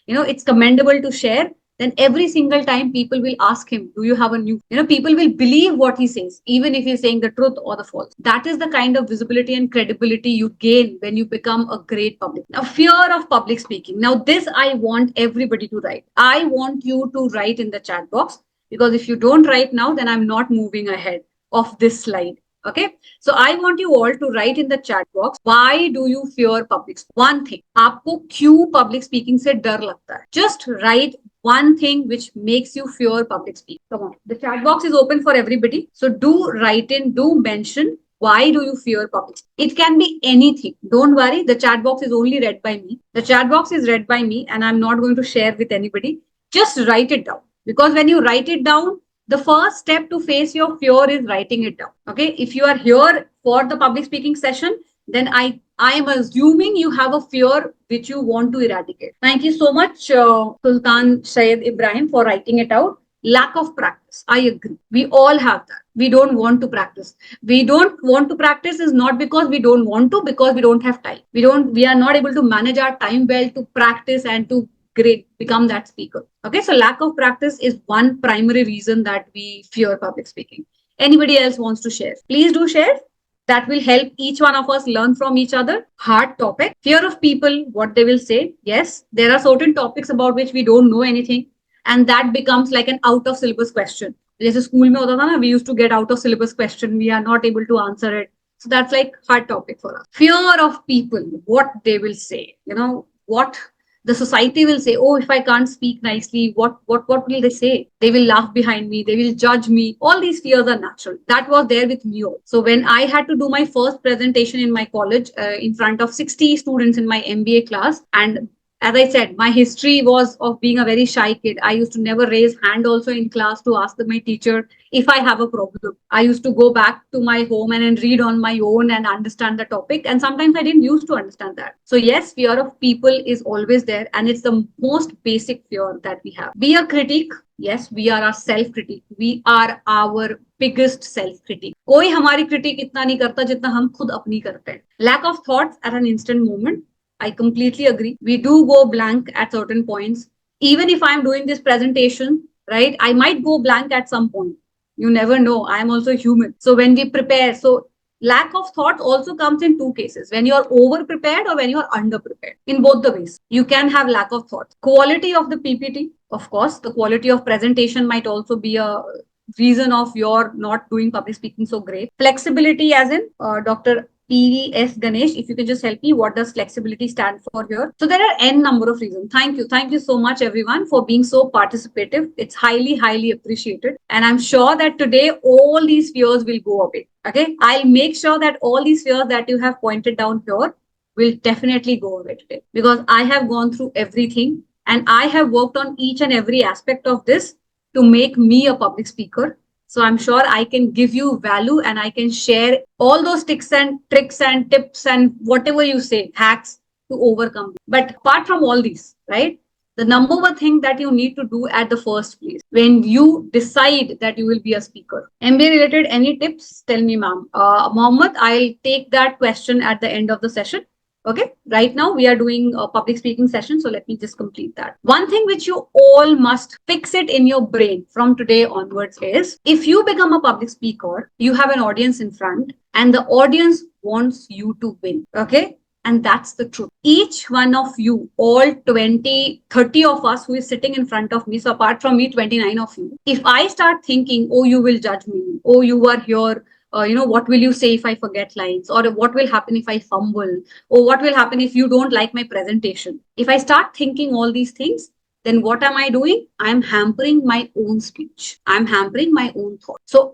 it's commendable to share, then every single time people will ask him, do you have a new, people will believe what he says, even if he's saying the truth or the false. That is the kind of visibility and credibility you gain when you become a great public. Now, fear of public speaking. Now, this I want everybody to write. I want you to write in the chat box, because if you don't write now, then I'm not moving ahead of this slide. Okay. So I want you all to write in the chat box, why do you fear public speaking? One thing. आपको क्यों public speaking से डर लगता है? Just write one thing which makes you fear public speaking. Come on. The chat box is open for everybody. So do write in, do mention, why do you fear public speaking? It can be anything. Don't worry. The chat box is only read by me. The chat box is read by me and I'm not going to share with anybody. Just write it down. Because when you write it down, the first step to face your fear is writing it down. Okay. If you are here for the public speaking session, then I am assuming you have a fear which you want to eradicate. Thank you so much, Sultan Syed Ibrahim, for writing it out. Lack of practice. I agree. We all have that. We don't want to practice. We don't want to practice is not because we don't want to, because we don't have time. We are not able to manage our time well to practice and to become that speaker. Okay, so lack of practice is one primary reason that we fear public speaking. Anybody else wants to share? Please do share. That will help each one of us learn from each other. Hard topic. Fear of people, what they will say. Yes, there are certain topics about which we don't know anything, and that becomes like an out of syllabus question. जैसे school में होता था ना, we used to get out of syllabus question, we are not able to answer it. So that's like hard topic for us. Fear of people, what they will say, what the society will say. Oh, if I can't speak nicely, what will they say? They will laugh behind me, they will judge me. All these fears are natural. That was there with me also. So when I had to do my first presentation in my college, in front of 60 students in my MBA class, and as I said, my history was of being a very shy kid. I used to never raise hand also in class to ask my teacher if I have a problem. I used to go back to my home and then read on my own and understand the topic. And sometimes I didn't used to understand that. So yes, fear of people is always there. And it's the most basic fear that we have. Be a critic. Yes, we are our self-critic. We are our biggest self-critic. कोई हमारी critic इतना नहीं करता जितना हम खुद अपनी करते हैं. Lack of thoughts at an instant moment. I completely agree. We do go blank at certain points. Even if I'm doing this presentation, right, I might go blank at some point. You never know. I am also human. So when we prepare, so lack of thought also comes in two cases: when you're over prepared or when you're under prepared. In both the ways, you can have lack of thought. Quality of the PPT, of course, the quality of presentation might also be a reason of your not doing public speaking so great. Flexibility, as in Dr. PVS Ganesh, if you can just help me, what does flexibility stand for here? So there are n number of reasons. Thank you. Thank you so much, everyone, for being so participative. It's highly, highly appreciated. And I'm sure that today all these fears will go away. Okay. I'll make sure that all these fears that you have pointed down here will definitely go away today, because I have gone through everything and I have worked on each and every aspect of this to make me a public speaker. So I'm sure I can give you value and I can share all those tricks and tips and whatever you say, hacks to overcome. But apart from all these, right, the number one thing that you need to do at the first place when you decide that you will be a speaker. MBA related, any tips? Tell me, ma'am. Mohammed, I'll take that question at the end of the session. Okay, right now we are doing a public speaking session. So let me just complete that. One thing which you all must fix it in your brain from today onwards is, if you become a public speaker, you have an audience in front and the audience wants you to win. Okay. And that's the truth. Each one of you, all 20, 30 of us who is sitting in front of me. So apart from me, 29 of you. If I start thinking, oh, you will judge me. Oh, you are here. What will you say if I forget lines? Or what will happen if I fumble? Or what will happen if you don't like my presentation? If I start thinking all these things, then what am I doing? I'm hampering my own speech. I'm hampering my own thought. So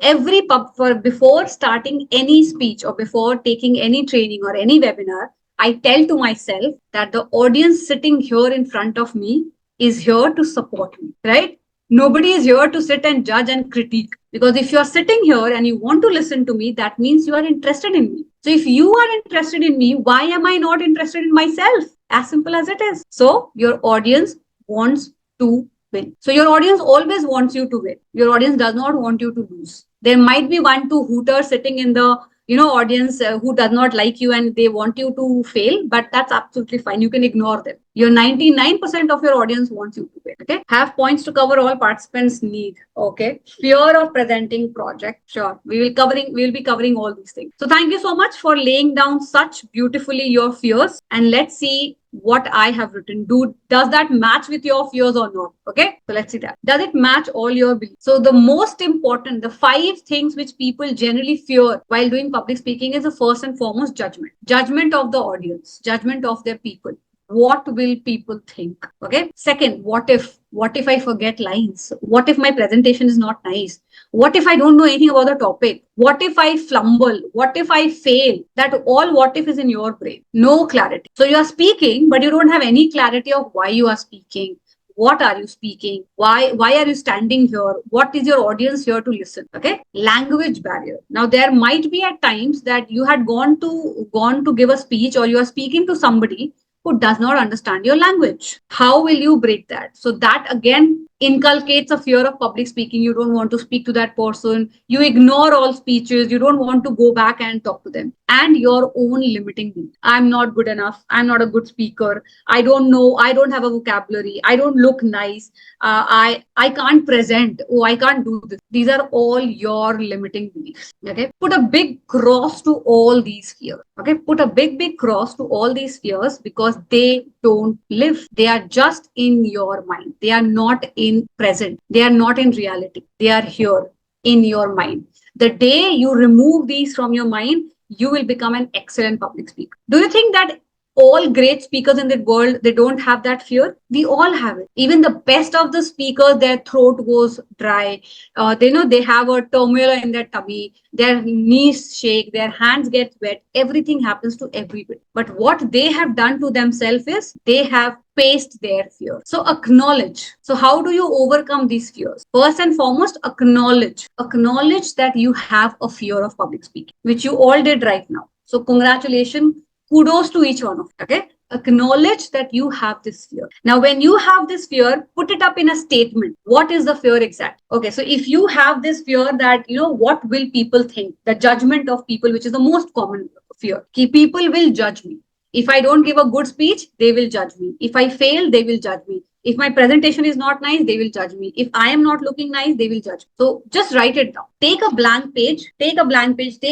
before starting any speech or before taking any training or any webinar, I tell to myself that the audience sitting here in front of me is here to support me, right? Nobody is here to sit and judge and critique. Because if you're sitting here and you want to listen to me, that means you are interested in me. So if you are interested in me, why am I not interested in myself? As simple as it is. So your audience wants to win. So your audience always wants you to win. Your audience does not want you to lose. There might be 1-2 hooters sitting in the audience who does not like you and they want you to fail, but that's absolutely fine. You can ignore them. Your 99% of your audience wants you to fail. Okay. Have points to cover all participants need. Okay. Fear of presenting project. Sure. We will be covering all these things. So thank you so much for laying down such beautifully your fears. And let's see what I have written. Does that match with your fears or not? Okay. So let's see that. Does it match all your beliefs? So the most important, the 5 things which people generally fear while doing public speaking is the first and foremost judgment. Judgment of the audience, judgment of their people. What will people think? Okay. Second, what if I forget lines? What if my presentation is not nice? What if I don't know anything about the topic? What if I flumble? What if I fail? That all what if is in your brain. No clarity. So you are speaking, but you don't have any clarity of why you are speaking. What are you speaking? Why are you standing here? What is your audience here to listen? Okay. Language barrier. Now there might be at times that you had gone to give a speech, or you are speaking to somebody who does not understand your language. How will you break that? So that again inculcates a fear of public speaking. You don't want to speak to that person. You ignore all speeches. You don't want to go back and talk to them. And your own limiting belief. I'm not good enough. I'm not a good speaker. I don't know. I don't have a vocabulary. I don't look nice. I can't present. Oh, I can't do this. These are all your limiting beliefs. Okay. Put a big cross to all these fears. Okay. Put a big cross to all these fears, because they don't live. They are just in your mind. They are not in present. They are not in reality. They are here in your mind. The day you remove these from your mind, you will become an excellent public speaker. Do you think that all great speakers in the world, they don't have that fear? We all have it. Even the best of the speakers, their throat goes dry. They have a turmoil in their tummy. Their knees shake. Their hands get wet. Everything happens to everybody. But what they have done to themselves is they have faced their fear. So acknowledge. So how do you overcome these fears? First and foremost, acknowledge. Acknowledge that you have a fear of public speaking, which you all did right now. So congratulations. Kudos to each one of you. Okay. Acknowledge that you have this fear. Now, when you have this fear, put it up in a statement. What is the fear exact? Okay. So if you have this fear that, what will people think? The judgment of people, which is the most common fear. People will judge me. If I don't give a good speech, they will judge me. If I fail, they will judge me. If my presentation is not nice, they will judge me. If I am not looking nice, they will judge me. So just write it down. Take a blank page, take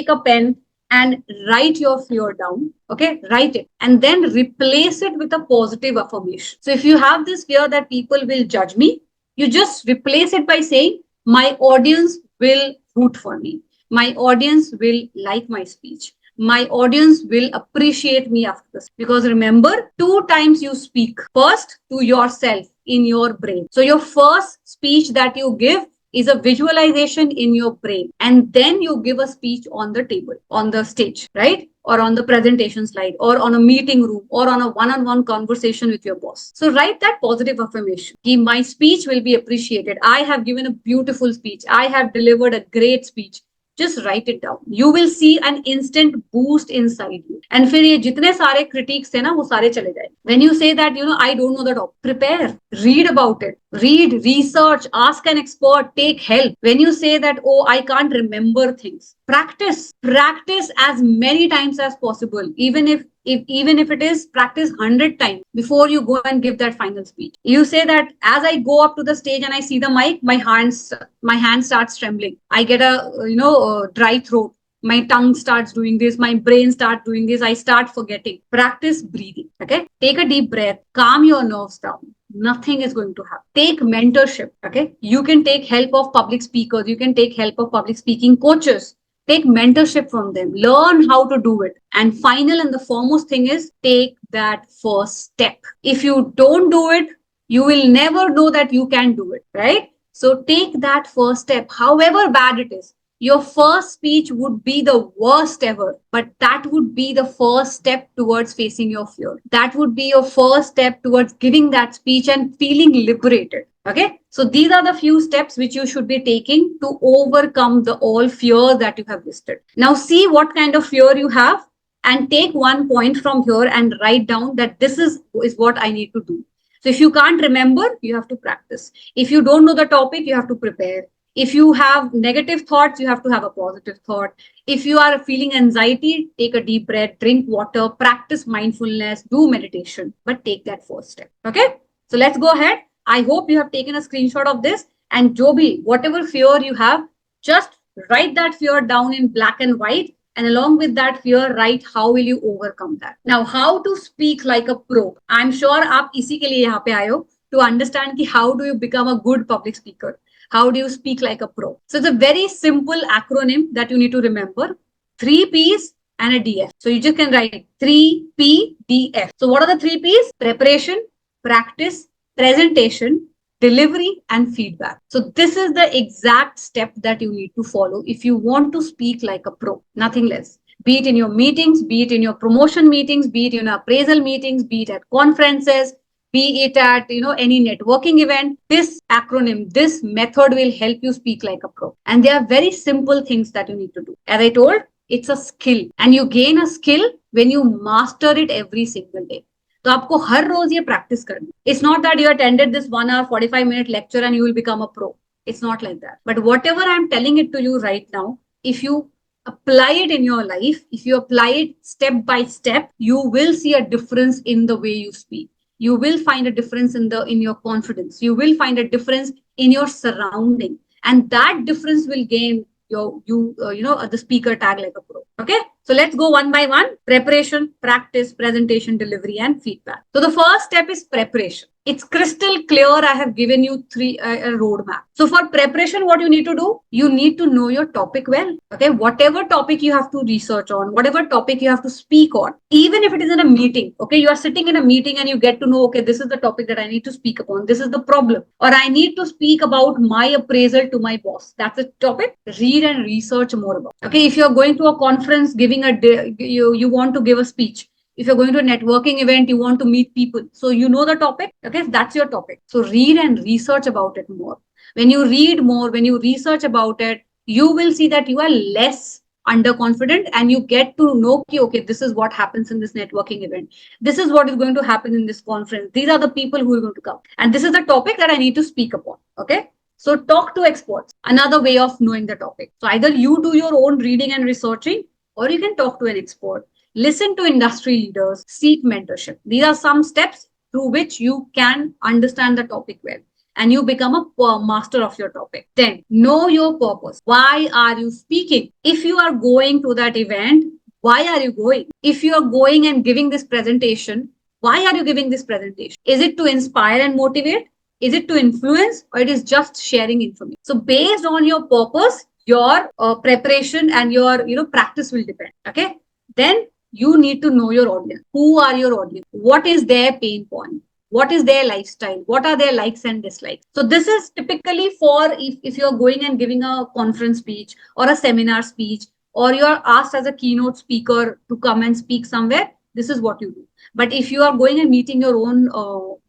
a pen, and write your fear down. Okay, write it and then replace it with a positive affirmation. So if you have this fear that people will judge me, you just replace it by saying, my audience will root for me. My audience will like my speech. My audience will appreciate me after this. Because remember, 2 times you speak. First, to yourself in your brain. So your first speech that you give is a visualization in your brain, and then you give a speech on the table, on the stage, right? Or on the presentation slide, or on a meeting room, or on a one-on-one conversation with your boss. So write that positive affirmation. My speech will be appreciated. I have given a beautiful speech. I have delivered a great speech. Just write it down. You will see an instant boost inside you. And फिर ये जितने सारे critiques थे ना, वो सारे चले जाए. When you say that, I don't know the topic, prepare, read about it, read, research, ask an expert, take help. When you say that, oh, I can't remember things, practice as many times as possible. Even if it is, practice 100 times before you go and give that final speech. You say that as I go up to the stage and I see the mic, my hand starts trembling. I get a dry throat. My tongue starts doing this. My brain starts doing this. I start forgetting. Practice breathing. Okay. Take a deep breath. Calm your nerves down. Nothing is going to happen. Take mentorship. Okay. You can take help of public speakers. You can take help of public speaking coaches. Take mentorship from them. Learn how to do it. And final and the foremost thing is, take that first step. If you don't do it, you will never know that you can do it, right? So take that first step, however bad it is. Your first speech would be the worst ever, but that would be the first step towards facing your fear. That would be your first step towards giving that speech and feeling liberated. Okay. So these are the few steps which you should be taking to overcome the all fear that you have listed. Now see what kind of fear you have and take 1 point from here and write down that this is what I need to do. So if you can't remember, you have to practice. If you don't know the topic, you have to prepare. If you have negative thoughts, you have to have a positive thought. If you are feeling anxiety, take a deep breath, drink water, practice mindfulness, do meditation, but take that first step. Okay. So let's go ahead. I hope you have taken a screenshot of this. And Joby, whatever fear you have, just write that fear down in black and white. And along with that fear, write how will you overcome that. Now, how to speak like a pro. I'm sure आप इसी के लिए यहाँ पे आए हो to understand कि how do you become a good public speaker. How do you speak like a pro? So it's a very simple acronym that you need to remember. 3 P's and a DF. So you just can write 3PDF. So what are the 3 P's? Preparation, practice, presentation, delivery, and feedback. So this is the exact step that you need to follow if you want to speak like a pro, nothing less. Be it in your meetings, be it in your promotion meetings, be it in appraisal meetings, be it at conferences, be it at any networking event. This acronym, this method will help you speak like a pro. And there are very simple things that you need to do. As I told, it's a skill, and you gain a skill when you master it every single day. तो आपको हर रोज ये practice करनी. It's not that you attended this 1 hour 45-minute lecture and you will become a pro. It's not like that. But whatever I'm telling it to you right now, if you apply it in your life, if you apply it step by step, you will see a difference in the way you speak. You will find a difference in your confidence. You will find a difference in your surrounding, and that difference will gain the speaker tag like a pro. Okay, so let's go one by one. Preparation, practice, presentation, delivery, and feedback. So the first step is preparation. It's crystal clear. I have given you a roadmap. So for preparation, what you need to do, you need to know your topic well. Okay, whatever topic you have to research on, whatever topic you have to speak on, even if it is in a meeting. Okay, you are sitting in a meeting and you get to know, okay, this is the topic that I need to speak upon. This is the problem, or I need to speak about my appraisal to my boss. That's a topic. Read and research more about. Okay, if you are going to a conference, you want to give a speech. If you're going to a networking event, you want to meet people. So you know the topic. Okay, that's your topic. So read and research about it more. When you read more, when you research about it, you will see that you are less underconfident, and you get to know, okay, this is what happens in this networking event. This is what is going to happen in this conference. These are the people who are going to come. And this is the topic that I need to speak upon. Okay. So talk to experts. Another way of knowing the topic. So either you do your own reading and researching, or you can talk to an expert. Listen to industry leaders, seek mentorship. These are some steps through which you can understand the topic well, and you become a master of your topic. Then know your purpose. Why are you speaking? If you are going to that event, why are you going? If you are going and giving this presentation, why are you giving this presentation? Is it to inspire and motivate? Is it to influence, or it is just sharing information? So based on your purpose, your preparation and your practice will depend. Okay. Then you need to know your audience. Who are your audience? What is their pain point? What is their lifestyle? What are their likes and dislikes? So this is typically for if you're going and giving a conference speech or a seminar speech, or you're asked as a keynote speaker to come and speak somewhere, this is what you do. But if you are going and meeting your own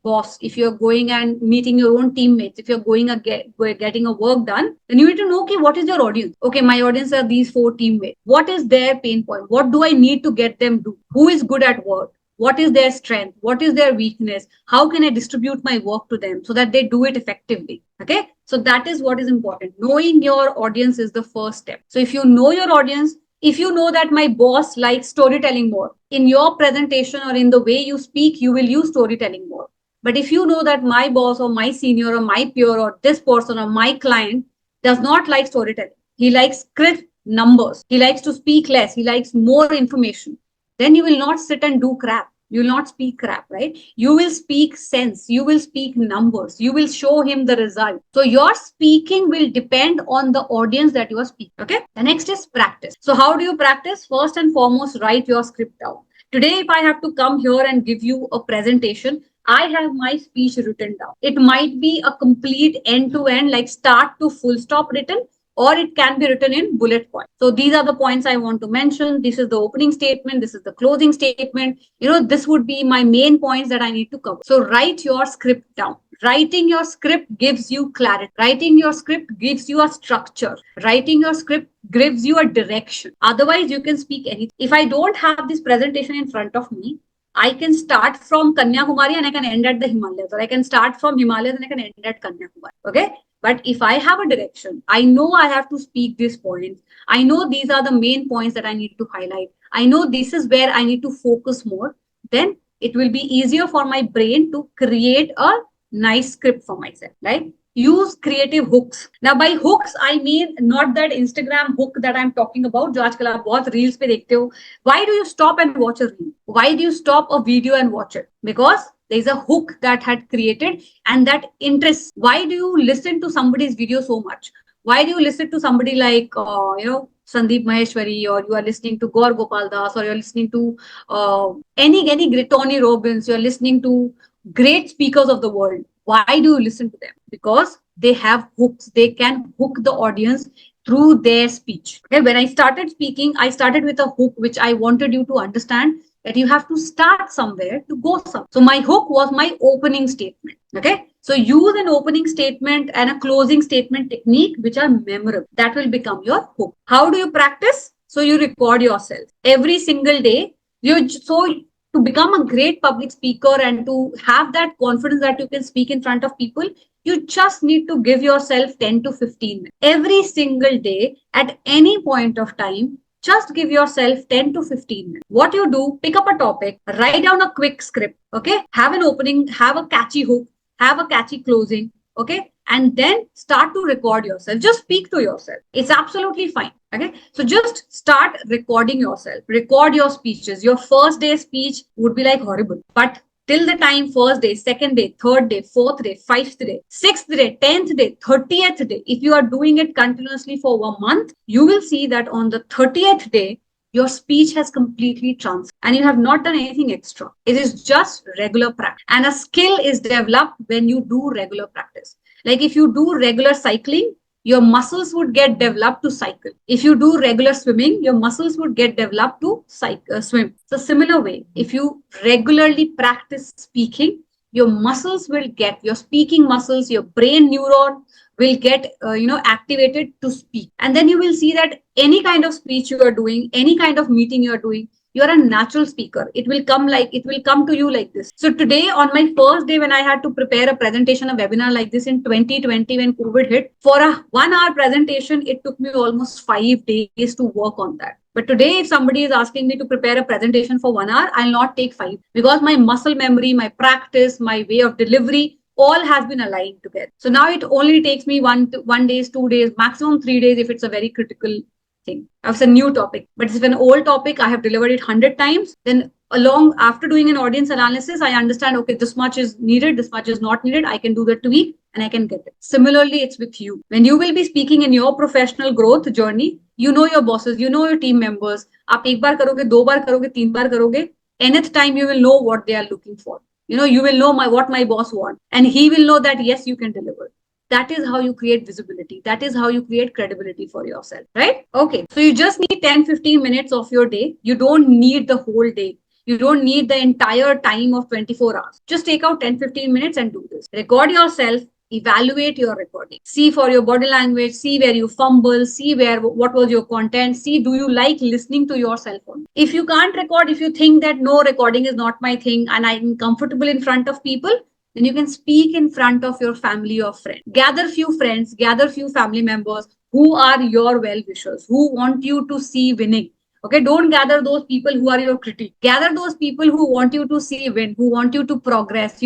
boss, if you're going and meeting your own teammates, if you're going and getting a work done, then you need to know, okay, what is your audience? Okay, my audience are these 4 teammates. What is their pain point? What do I need to get them to do? Who is good at work? What is their strength? What is their weakness? How can I distribute my work to them so that they do it effectively? Okay, so that is what is important. Knowing your audience is the first step. So if you know your audience, if you know that my boss likes storytelling more, in your presentation or in the way you speak, you will use storytelling more. But if you know that my boss or my senior or my peer or this person or my client does not like storytelling, he likes script numbers, he likes to speak less, he likes more information, then you will not sit and do crap. You will not speak crap, right? You will speak sense. You will speak numbers. You will show him the result. So your speaking will depend on the audience that you are speaking. Okay. The next is practice. So how do you practice? First and foremost, write your script down. Today, if I have to come here and give you a presentation, I have my speech written down. It might be a complete end-to-end, like start to full stop written, or it can be written in bullet points. So these are the points I want to mention. This is the opening statement. This is the closing statement. This would be my main points that I need to cover. So write your script down. Writing your script gives you clarity. Writing your script gives you a structure. Writing your script gives you a direction. Otherwise, you can speak anything. If I don't have this presentation in front of me, I can start from Kanyakumari and I can end at the Himalayas, or I can start from Himalayas and I can end at Kanyakumari. Okay. But if I have a direction, I know I have to speak these points. I know these are the main points that I need to highlight. I know this is where I need to focus more. Then it will be easier for my brain to create a nice script for myself, right? Use creative hooks. Now by hooks I mean not that Instagram hook that I'm talking about जो आजकल आप बहुत reels पे देखते हो. Why do you stop and watch a reel? Why do you stop a video and watch it? Because there's a hook that had created and that interests. Why do you listen to somebody's video so much? Why do you listen to somebody like Sandeep Maheshwari, or you are listening to Gaur Gopal Das, or you're listening to any great Tony Robbins, you're listening to great speakers of the world? Why do you listen to them? Because they have hooks. They can hook the audience through their speech. Okay, when I started speaking, I started with a hook which I wanted you to understand that you have to start somewhere to go somewhere. So my hook was my opening statement. Okay, so use an opening statement and a closing statement technique which are memorable. That will become your hook. How do you practice? So you record yourself every single day. To become a great public speaker and to have that confidence that you can speak in front of people, you just need to give yourself 10 to 15 minutes every single day at any point of time. Just give yourself 10 to 15 minutes. What you do, pick up a topic, write down a quick script, okay? Have an opening, have a catchy hook, have a catchy closing, okay? And then start to record yourself. Just speak to yourself. It's absolutely fine. Okay. So just start recording yourself. Record your speeches. Your first day speech would be like horrible. But till the time, first day, second day, third day, fourth day, fifth day, sixth day, 10th day, 30th day, if you are doing it continuously for 1 month, you will see that on the 30th day, your speech has completely transformed and you have not done anything extra. It is just regular practice. And a skill is developed when you do regular practice. Like if you do regular cycling, your muscles would get developed to cycle. If you do regular swimming, your muscles would get developed to swim. So similar way, if you regularly practice speaking, your muscles will get, your speaking muscles, your brain neuron will get activated to speak. And then you will see that any kind of speech you are doing, any kind of meeting you are doing, you're a natural speaker. It will come to you like this. So today, on my first day, when I had to prepare a presentation, a webinar like this in 2020, when COVID hit, for a 1 hour presentation, it took me almost 5 days to work on that. But today, if somebody is asking me to prepare a presentation for 1 hour, I'll not take 5, because my muscle memory, my practice, my way of delivery, all has been aligned together. So now it only takes me 1 day, 2 days, maximum 3 days if it's a very critical thing. It's a new topic, but if an old topic, I have delivered it 100 times. Then along after doing an audience analysis, I understand, okay, this much is needed, this much is not needed. I can do the tweak and I can get it. Similarly, it's with you. When you will be speaking in your professional growth journey, you know your bosses, you know your team members. आप एक बार करोगे, 2 बार करोगे, 3 बार करोगे. Nth time you will know what they are looking for. You will know what my boss wants, and he will know that yes, you can deliver. That is how you create visibility. That is how you create credibility for yourself, right? Okay. So you just need 10-15 minutes of your day. You don't need the whole day. You don't need the entire time of 24 hours. Just take out 10-15 minutes and do this. Record yourself. Evaluate your recording. See for your body language. See where you fumble. See what was your content. See, do you like listening to yourself? If you can't record, if you think that no, recording is not my thing and I'm comfortable in front of people, then you can speak in front of your family or friends. Gather few friends, gather few family members who are your well-wishers, who want you to see winning. Okay, don't gather those people who are your critique. Gather those people who want you to see win, who want you to progress,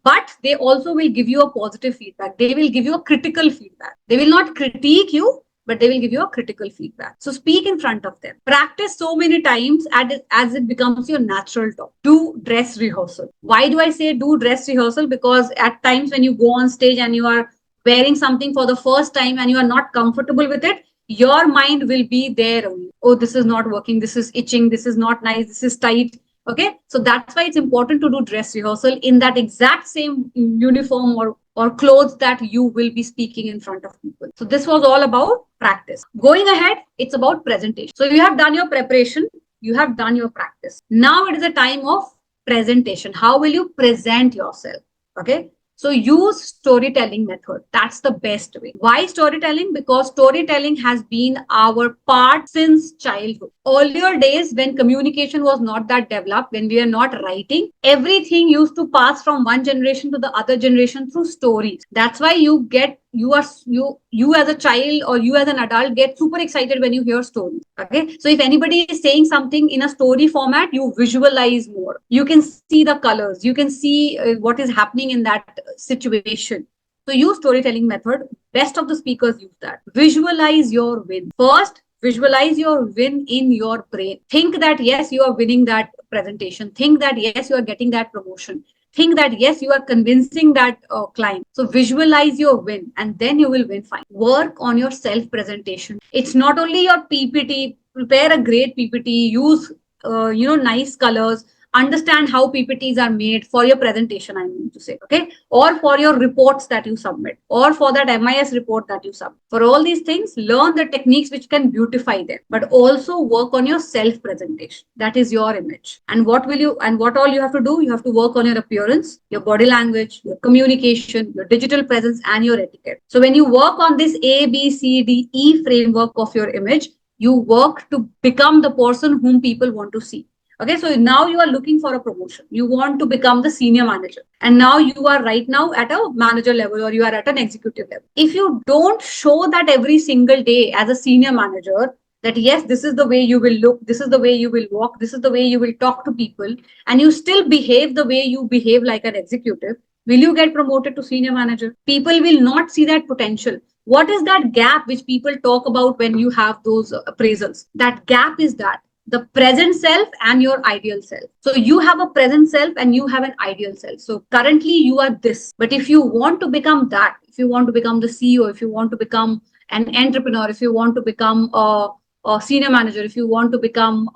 but they also will give you a positive feedback. They will give you a critical feedback. They will not critique you, but they will give you a critical feedback. So speak in front of them. Practice so many times as it becomes your natural talk. Do dress rehearsal. Why do I say do dress rehearsal? Because at times when you go on stage and you are wearing something for the first time and you are not comfortable with it, your mind will be there only. Oh, this is not working. This is itching. This is not nice. This is tight. Okay. So that's why it's important to do dress rehearsal in that exact same uniform or clothes that you will be speaking in front of people. So this was all about practice. Going ahead, it's about presentation. So you have done your preparation. You have done your practice. Now it is a time of presentation. How will you present yourself? Okay. So use storytelling method. That's the best way. Why storytelling? Because storytelling has been our part since childhood. Earlier days when communication was not that developed, when we are not writing, everything used to pass from one generation to the other generation through stories. That's why you as a child or you as an adult get super excited when you hear stories. Okay, so if anybody is saying something in a story format, you visualize more. You can see the colors, you can see what is happening in that situation. So use storytelling method. Best of the speakers use that. Visualize your win. First, visualize your win in your brain. Think that yes, you are winning that presentation. Think that yes, you are getting that promotion. Think that yes, you are convincing that client. So visualize your win and then you will win fine. Work on your self presentation. It's not only your PPT. Prepare a great PPT. Use nice colors. Understand how PPTs are made for your presentation, I mean to say, okay, or for your reports that you submit, or for that MIS report that you submit. For all these things, learn the techniques which can beautify them, but also work on your self presentation. That is your image. And what all you have to do? You have to work on your appearance, your body language, your communication, your digital presence, and your etiquette. So when you work on this ABCDE framework of your image, you work to become the person whom people want to see. Okay, so now you are looking for a promotion. You want to become the senior manager. And now you are right now at a manager level or you are at an executive level. If you don't show that every single day as a senior manager, that yes, this is the way you will look, this is the way you will walk, this is the way you will talk to people, and you still behave the way you behave like an executive, will you get promoted to senior manager? People will not see that potential. What is that gap which people talk about when you have those appraisals? That gap is that the present self and your ideal self. So you have a present self and you have an ideal self. So currently you are this. But if you want to become that, if you want to become the CEO, if you want to become an entrepreneur, if you want to become a senior manager, if you want to become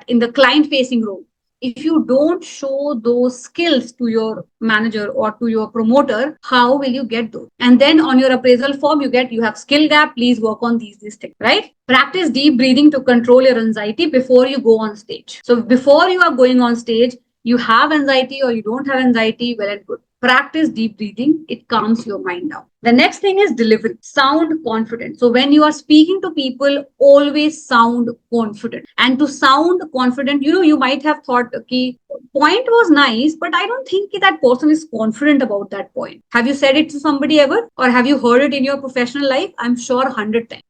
in the client facing role, if you don't show those skills to your manager or to your promoter, how will you get those? And then on your appraisal form, you have skill gap, please work on these things, right? Practice deep breathing to control your anxiety before you go on stage. So before you are going on stage, you have anxiety or you don't have anxiety, well and good. Practice deep breathing. It calms your mind down. The next thing is delivery. Sound confident. So when you are speaking to people, always sound confident. And to sound confident, you might have thought, okay, point was nice, but I don't think that person is confident about that point. Have you said it to somebody ever? Or have you heard it in your professional life? I'm sure 100 times.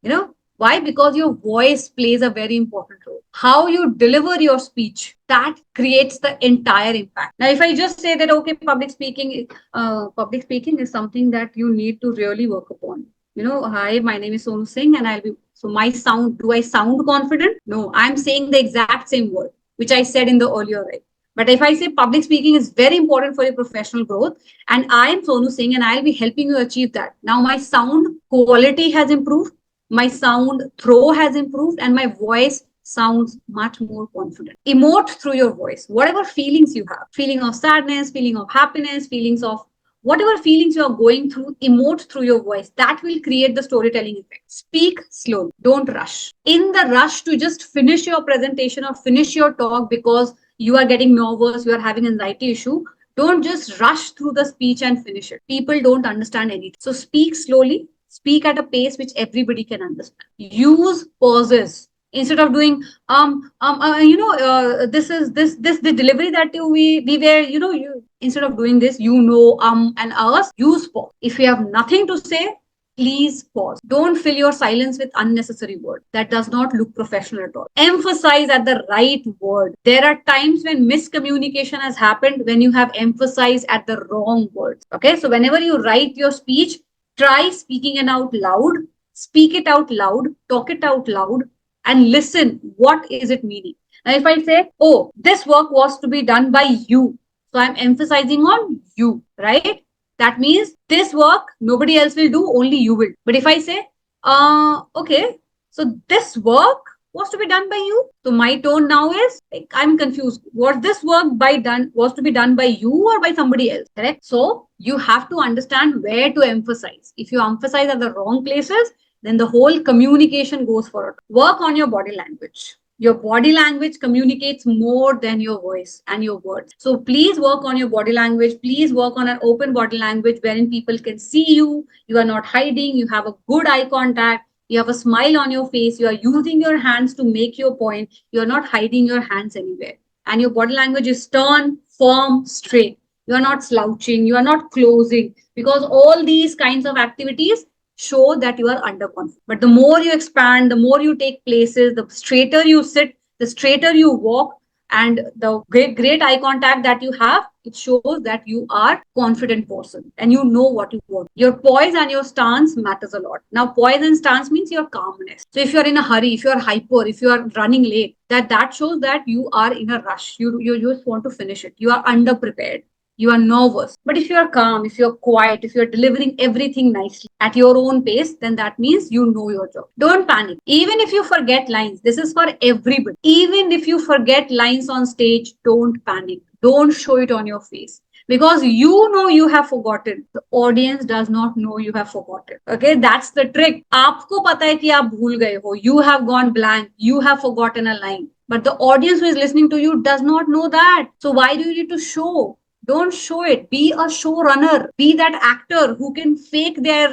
Why? Because your voice plays a very important role. How you deliver your speech, that creates the entire impact. Now, if I just say that, okay, public speaking is something that you need to really work upon. Hi, my name is Sonu Singh and do I sound confident? No, I'm saying the exact same word, which I said in the earlier, right? But if I say public speaking is very important for your professional growth, and I am Sonu Singh and I'll be helping you achieve that. Now my sound quality has improved, my sound throw has improved, and my voice sounds much more confident. Emote through your voice, whatever feelings you have, feeling of sadness, feeling of happiness, feelings of whatever feelings you are going through, emote through your voice. That will create the storytelling effect. Speak slowly, don't rush. In the rush to just finish your presentation or finish your talk because you are getting nervous, you are having anxiety issue, don't just rush through the speech and finish it. People don't understand anything. So speak slowly, speak at a pace which everybody can understand. Use pauses instead of doing this is this the delivery that we were you instead of doing this and us, use pause. If you have nothing to say, please pause. Don't fill your silence with unnecessary words. That does not look professional at all. Emphasize at the right word. There are times when miscommunication has happened when you have emphasized at the wrong words. Okay, so whenever you write your speech, try speaking it out loud. Speak it out loud, talk it out loud, and listen. What is it meaning? Now, if I say, oh, this work was to be done by you, so I'm emphasizing on you, right? That means this work nobody else will do, only you will. But if I say, okay, so this work was to be done by you, so my tone now is like, I'm confused. Was this work was to be done by you or by somebody else? Correct? So you have to understand where to emphasize. If you emphasize at the wrong places, then the whole communication goes for it. Work on your body language. Your body language communicates more than your voice and your words. So please work on your body language. Please work on an open body language wherein people can see you. You are not hiding. You have a good eye contact. You have a smile on your face. You are using your hands to make your point. You are not hiding your hands anywhere. And your body language is stern, firm, straight. You are not slouching. You are not closing, because all these kinds of activities show that you are underconfident. But the more you expand, the more you take places, the straighter you sit, the straighter you walk, and the great eye contact that you have, it shows that you are confident person and you know what you want. Your poise and your stance matters a lot. Now, poise and stance means your calmness. So if you're in a hurry, if you're hyper, if you are running late, that shows that you are in a rush. You just want to finish it. You are underprepared, you are nervous. But if you are calm, if you're quiet, if you're delivering everything nicely at your own pace, then that means you know your job. Don't panic. Even if you forget lines, this is for everybody. Even if you forget lines on stage, don't panic. Don't show it on your face, because you know you have forgotten. The audience does not know you have forgotten. Okay, that's the trick. आपको पता है कि आप भूल गए हो. You have gone blank. You have forgotten a line. But the audience who is listening to you does not know that. So why do you need to show? Don't show it. Be a showrunner. Be that actor who can fake their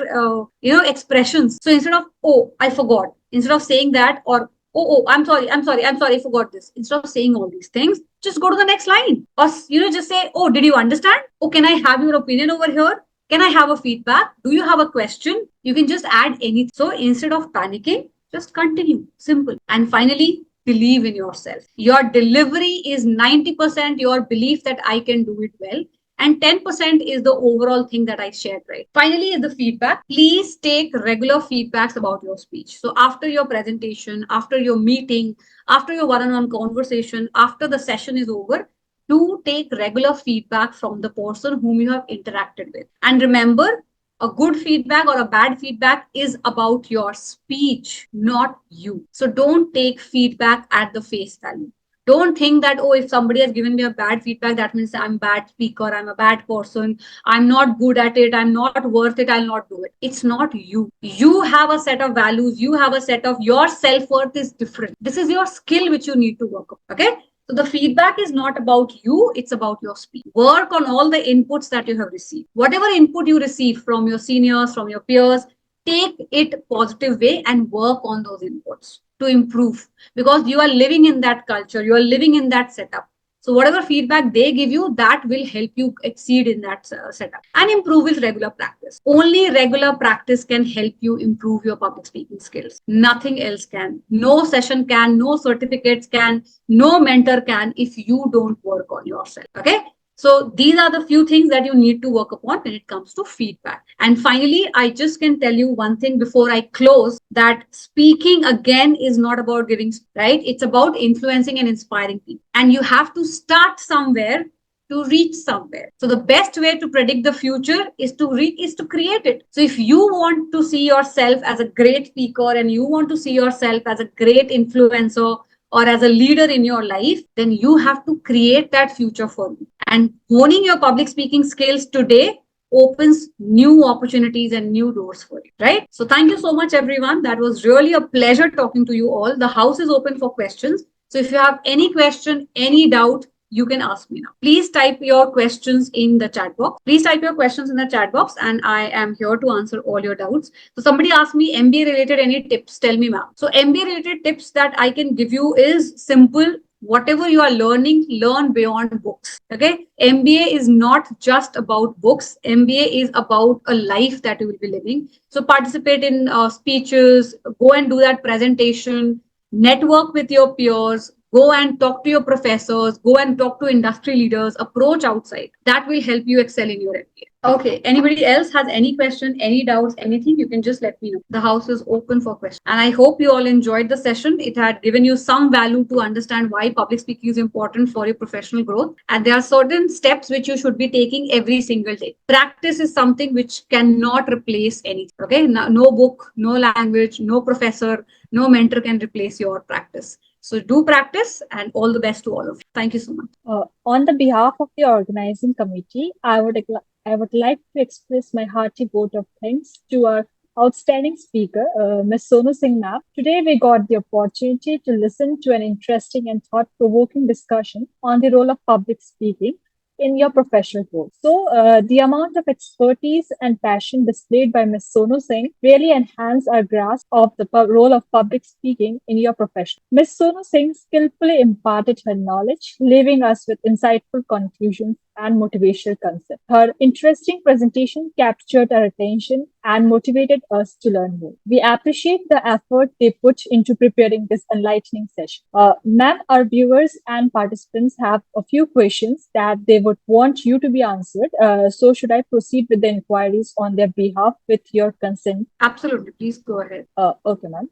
expressions. So instead of, oh, I forgot, instead of saying that, or oh, I'm sorry, I forgot this, instead of saying all these things, just go to the next line, or just say, oh, did you understand? Oh, can I have your opinion over here? Can I have a feedback? Do you have a question? You can just add anything. So instead of panicking, just continue. Simple. And finally, believe in yourself. Your delivery is 90% your belief that I can do it well, and 10% is the overall thing that I shared, right? Finally, is the feedback. Please take regular feedbacks about your speech. So after your presentation, after your meeting, after your one-on-one conversation, after the session is over, do take regular feedback from the person whom you have interacted with. And remember, a good feedback or a bad feedback is about your speech, not you. So don't take feedback at the face value. Don't think that, oh, if somebody has given me a bad feedback, that means I'm a bad speaker, I'm a bad person, I'm not good at it, I'm not worth it, I'll not do it. It's not you. You have a set of values, you have a set of, your self-worth is different. This is your skill which you need to work on. Okay. So the feedback is not about you, it's about your speech. Work on all the inputs that you have received. Whatever input you receive from your seniors, from your peers, take it positive way and work on those inputs to improve, because you are living in that culture, you are living in that setup. So whatever feedback they give you, that will help you exceed in that setup and improve with regular practice. Only regular practice can help you improve your public speaking skills. Nothing else can. No session can, no certificates can, no mentor can if you don't work on yourself. Okay. So these are the few things that you need to work upon when it comes to feedback. And finally, I just can tell you one thing before I close, that speaking again is not about giving, right? It's about influencing and inspiring people. And you have to start somewhere to reach somewhere. So the best way to predict the future is to create it. So if you want to see yourself as a great speaker and you want to see yourself as a great influencer or as a leader in your life, then you have to create that future for you. And honing your public speaking skills today opens new opportunities and new doors for you, right? So thank you so much, everyone. That was really a pleasure talking to you all. The house is open for questions. So if you have any question, any doubt, you can ask me now. Please type your questions in the chat box. Please type your questions in the chat box, and I am here to answer all your doubts. So somebody asked me MBA related any tips. Tell me, ma'am. So MBA related tips that I can give you is simple. Whatever you are learning, learn beyond books. Okay. MBA is not just about books. MBA is about a life that you will be living. So participate in speeches, go and do that presentation, network with your peers, go and talk to your professors, go and talk to industry leaders, approach outside. That will help you excel in your MBA. Okay. Anybody else has any question, any doubts, anything, you can just let me know. The house is open for questions. And I hope you all enjoyed the session. It had given you some value to understand why public speaking is important for your professional growth. And there are certain steps which you should be taking every single day. Practice is something which cannot replace anything. Okay. No book, no language, no professor, no mentor can replace your practice. So do practice, and all the best to all of you. Thank you so much. On the behalf of the organizing committee, I would like to express my hearty vote of thanks to our Outstanding speaker, Ms. Sonu Singh ma'am. Today we got the opportunity to listen to an interesting and thought-provoking discussion on the role of public speaking in your professional growth. So, the amount of expertise and passion displayed by Ms. Sonu Singh really enhance our grasp of the role of public speaking in your profession. Ms. Sonu Singh skillfully imparted her knowledge, leaving us with insightful conclusions and motivational concepts. Her interesting presentation captured our attention and motivated us to learn more. We appreciate the effort they put into preparing this enlightening session. Ma'am, our viewers and participants have a few questions that they would want you to be answered. So, should I proceed with the inquiries on their behalf with your consent? Absolutely. Please go ahead. Okay, ma'am.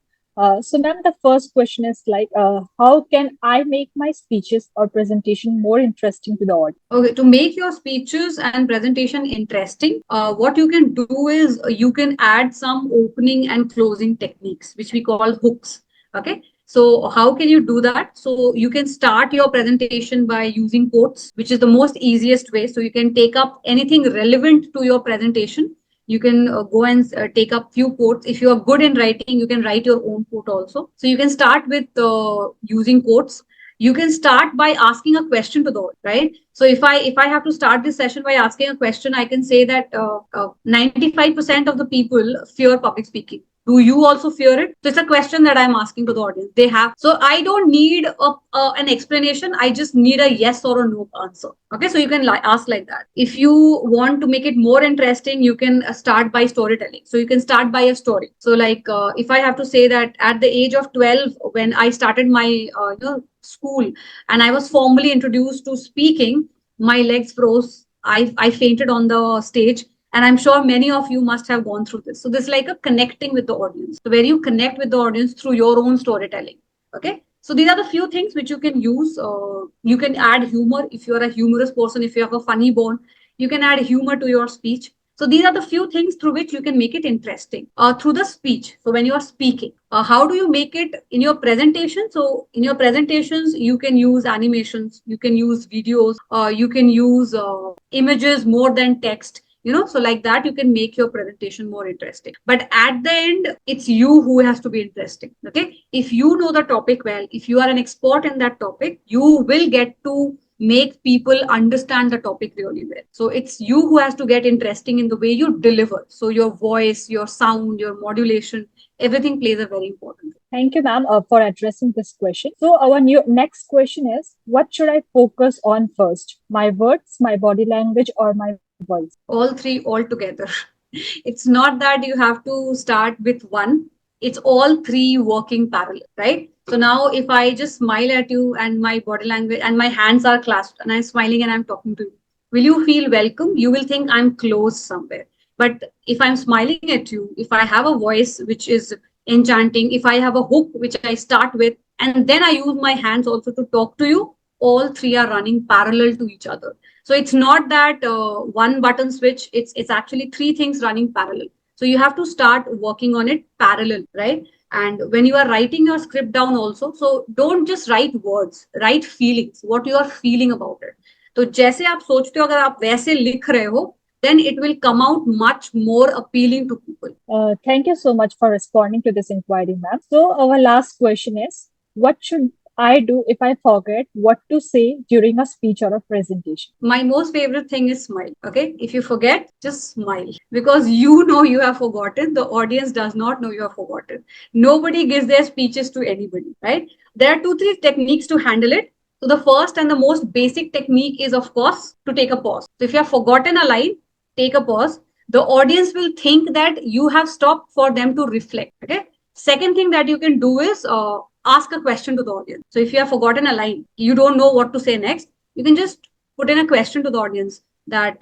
So, ma'am, the first question is like, how can I make my speeches or presentation more interesting to the audience? Okay, to make your speeches and presentation interesting, what you can do is you can add some opening and closing techniques, which we call hooks. Okay. So how can you do that? So you can start your presentation by using quotes, which is the most easiest way. So you can take up anything relevant to your presentation. You can go and take up few quotes. If you are good in writing, you can write your own quote also. So you can start with using quotes. You can start by asking a question to the audience, right? So if I have to start this session by asking a question, I can say that 95% of the people fear public speaking. Do you also fear it? So it's a question that I'm asking to the audience. They have. So I don't need an explanation. I just need a yes or a no answer. Okay, so you can ask like that. If you want to make it more interesting, you can start by storytelling. So you can start by a story. So like if I have to say that at the age of 12, when I started my school and I was formally introduced to speaking, my legs froze. I fainted on the stage. And I'm sure many of you must have gone through this. So this is like a connecting with the audience. So where you connect with the audience through your own storytelling. Okay. So these are the few things which you can use. You can add humor if you're a humorous person, if you have a funny bone, you can add humor to your speech. So these are the few things through which you can make it interesting through the speech. So when you are speaking, how do you make it in your presentation? So in your presentations, you can use animations, you can use videos, you can use images more than text. So like that you can make your presentation more interesting, but at the end it's you who has to be interesting. Okay, if you know the topic well, if you are an expert in that topic, you will get to make people understand the topic really well. So it's you who has to get interesting in the way you deliver. So your voice, your sound, your modulation, everything plays a very important role. Thank you, ma'am, for addressing this question. So, our next question is, what should I focus on first? My words, my body language, or my voice? All three all together. It's not that you have to start with one. It's all three working parallel, right? So now if I just smile at you and my body language and my hands are clasped and I'm smiling and I'm talking to you, will you feel welcome? You will think I'm close somewhere. But if I'm smiling at you, if I have a voice which is enchanting, if I have a hook which I start with, and then I use my hands also to talk to you, all three are running parallel to each other. So it's not that one button switch. It's actually three things running parallel. So you have to start working on it parallel, right? And when you are writing your script down also, so don't just write words, write feelings, what you are feeling about it. तो जैसे आप सोचते हो अगर आप वैसे लिख रहे हो, then it will come out much more appealing to people. Thank you so much for responding to this inquiry, ma'am. So, our last question is, what should I do if I forget what to say during a speech or a presentation? My most favorite thing is smile. Okay. If you forget, just smile because you know you have forgotten. The audience does not know you have forgotten. Nobody gives their speeches to anybody, right? There are 2, 3 techniques to handle it. So the first and the most basic technique is, of course, to take a pause. So if you have forgotten a line, take a pause. The audience will think that you have stopped for them to reflect. Okay. Second thing that you can do is ask a question to the audience. So if you have forgotten a line, you don't know what to say next, you can just put in a question to the audience that,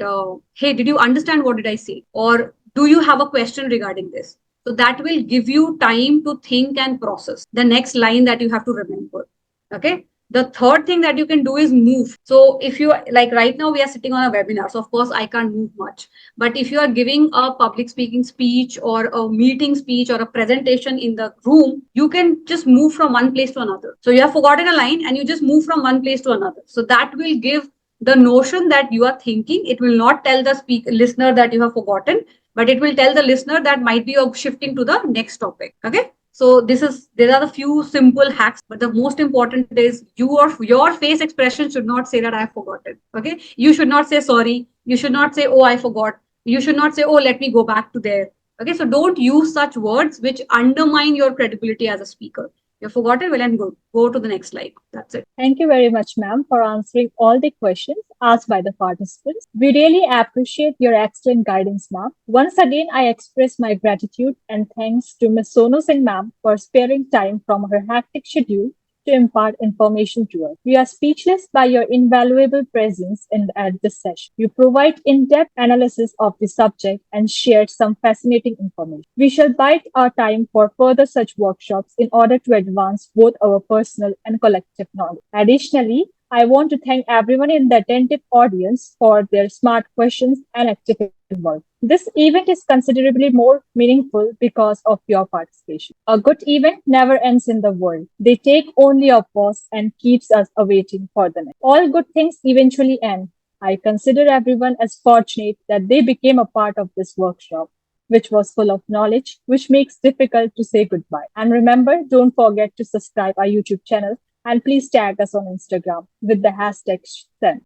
hey, did you understand what did I say? Or do you have a question regarding this? So that will give you time to think and process the next line that you have to remember. Okay. The third thing that you can do is move. So if you like right now we are sitting on a webinar, so of course I can't move much. But if you are giving a public speaking speech or a meeting speech or a presentation in the room, you can just move from one place to another. So you have forgotten a line and you just move from one place to another. So that will give the notion that you are thinking. It will not tell the listener that you have forgotten. but it will tell the listener that might be you're shifting to the next topic. Okay. So there are the few simple hacks, but the most important is your face expression should not say that I have forgotten. Okay. You should not say sorry. You should not say, oh, I forgot. You should not say, oh, let me go back to there. Okay. So don't use such words which undermine your credibility as a speaker. You forgot it, well and good. Go to the next slide. That's it. Thank you very much, ma'am, for answering all the questions asked by the participants. We really appreciate your excellent guidance, ma'am. Once again, I express my gratitude and thanks to Ms. Sonu Singh, ma'am, for sparing time from her hectic schedule to impart information to us. We are speechless by your invaluable presence at this session. You provide in-depth analysis of the subject and shared some fascinating information. We shall bide our time for further such workshops in order to advance both our personal and collective knowledge. Additionally, I want to thank everyone in the attentive audience for their smart questions and active involvement. This event is considerably more meaningful because of your participation. A good event never ends in the world. They take only a pause and keeps us awaiting for the next. All good things eventually end. I consider everyone as fortunate that they became a part of this workshop, which was full of knowledge, which makes difficult to say goodbye. And remember, don't forget to subscribe our YouTube channel and please tag us on Instagram with the hashtag SEMS.